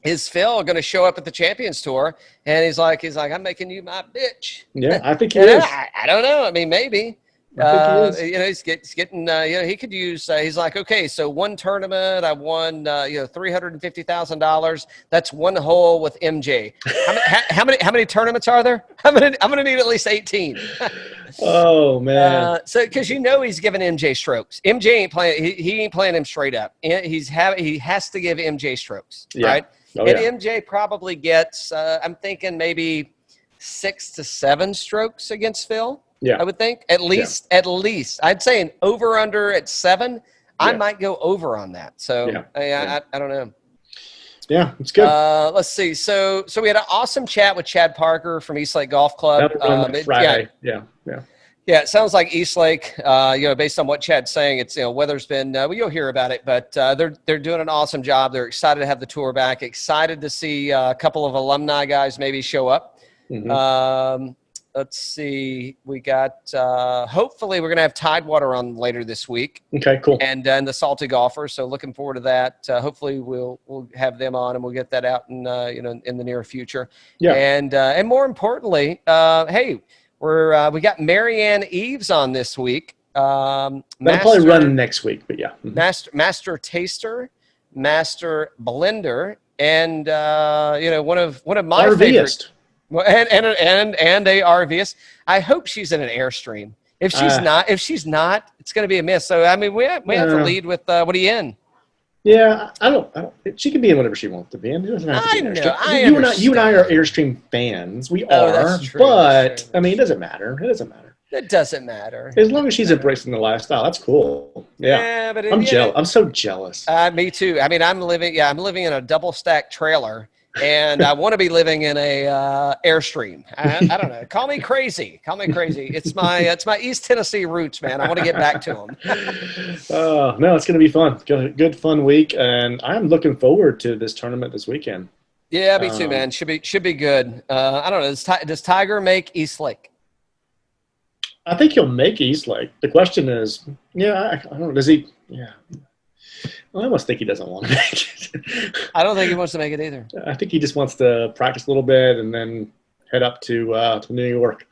is Phil going to show up at the Champions Tour and he's like, I'm making you my bitch? Yeah, I think he is. I don't know. I mean, maybe. I think he is. You know, he's getting. You know, he could use. He's like, okay, so one tournament, I won. You know, $350,000. That's one hole with MJ. How many tournaments are there? I'm gonna need at least 18. Oh man. So because you know he's giving MJ strokes. MJ ain't playing. He ain't playing him straight up. He has to give MJ strokes, right? Oh, and MJ probably gets. I'm thinking maybe 6 to 7 strokes against Phil. Yeah, I would think at least. I'd say an over under at 7. I might go over on that. So I don't know. Yeah, it's good. Let's see. So we had an awesome chat with Chad Parker from Eastlake Golf Club. Friday. Yeah. Yeah, it sounds like Eastlake. You know, based on what Chad's saying, it's weather's been. Well, you'll hear about it, but they're doing an awesome job. They're excited to have the tour back. Excited to see a couple of alumni guys maybe show up. Mm-hmm. Let's see. We got. Hopefully, we're gonna have Tidewater on later this week. Okay, cool. And the Salty Golfers. So looking forward to that. Hopefully, we'll have them on, and we'll get that out in in the near future. Yeah. And more importantly, hey. We got Marianne Eves on this week. That'll probably run next week, but yeah. Master taster, master blender, and one of my RVist. favorite. And a RVist. I hope she's in an Airstream. If she's not, it's going to be a miss. So I mean, we have to lead with what are you in? Yeah, I don't. She can be in whatever she wants to be in. It doesn't have to be Airstream. You and I are Airstream fans. We are, that's true, but I mean, it doesn't matter. It doesn't matter. As long as she's embracing the lifestyle, that's cool. Yeah, but I'm jealous. I'm so jealous. Me too. I mean, I'm living in a double stack trailer, and I want to be living in a Airstream. I don't know. Call me crazy. It's my East Tennessee roots, man. I want to get back to them. No, it's going to be fun. Good fun week, and I'm looking forward to this tournament this weekend. Yeah, me too, man. Should be good. I don't know. Does Tiger make Eastlake? I think he'll make Eastlake. The question is, I don't know. Does he? Yeah. I almost think he doesn't want to make it. I don't think he wants to make it either. I think he just wants to practice a little bit and then head up to New York.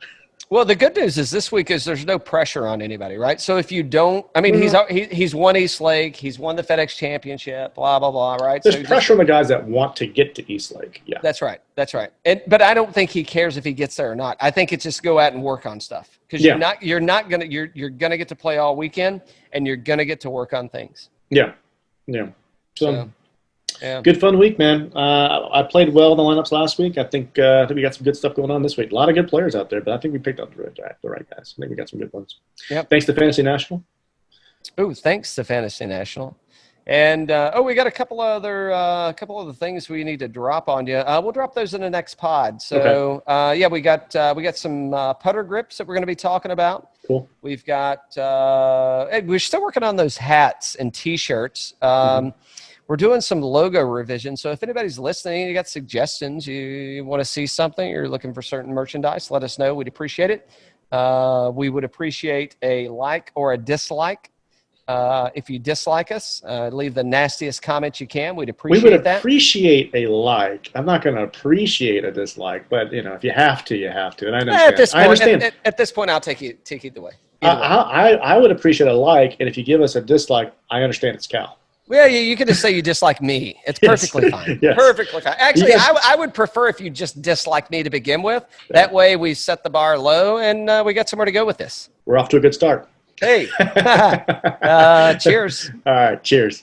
Well, the good news is this week is there's no pressure on anybody, right? So if you don't, I mean, he's won Eastlake, he's won the FedEx Championship, blah blah blah, right? There's pressure on the guys that want to get to Eastlake. Yeah, that's right. But I don't think he cares if he gets there or not. I think it's just go out and work on stuff because you're gonna get to play all weekend and you're gonna get to work on things. Yeah. So good fun week, man. I played well in the lineups last week. I think we got some good stuff going on this week. A lot of good players out there, but I think we picked up the right guys. I think we got some good ones. Yep. Thanks to Fantasy National. Oh, thanks to Fantasy National. And we got a couple other things we need to drop on you. We'll drop those in the next pod. So we got some putter grips that we're going to be talking about. Cool. We've got we're still working on those hats and T-shirts. We're doing some logo revision. So if anybody's listening, you got suggestions, you want to see something, you're looking for certain merchandise, let us know. We'd appreciate it. We would appreciate a like or a dislike. If you dislike us, leave the nastiest comment you can. We'd appreciate that. We would appreciate a like. I'm not going to appreciate a dislike, but if you have to, you have to. And I understand. At this point, I'll take you either way. I would appreciate a like, and if you give us a dislike, I understand it's Cal. Well, you can just say you dislike me. It's perfectly fine. Yes. Perfectly fine. Actually, I would prefer if you just dislike me to begin with. That way we set the bar low and we got somewhere to go with this. We're off to a good start. Hey. Cheers. All right. Cheers.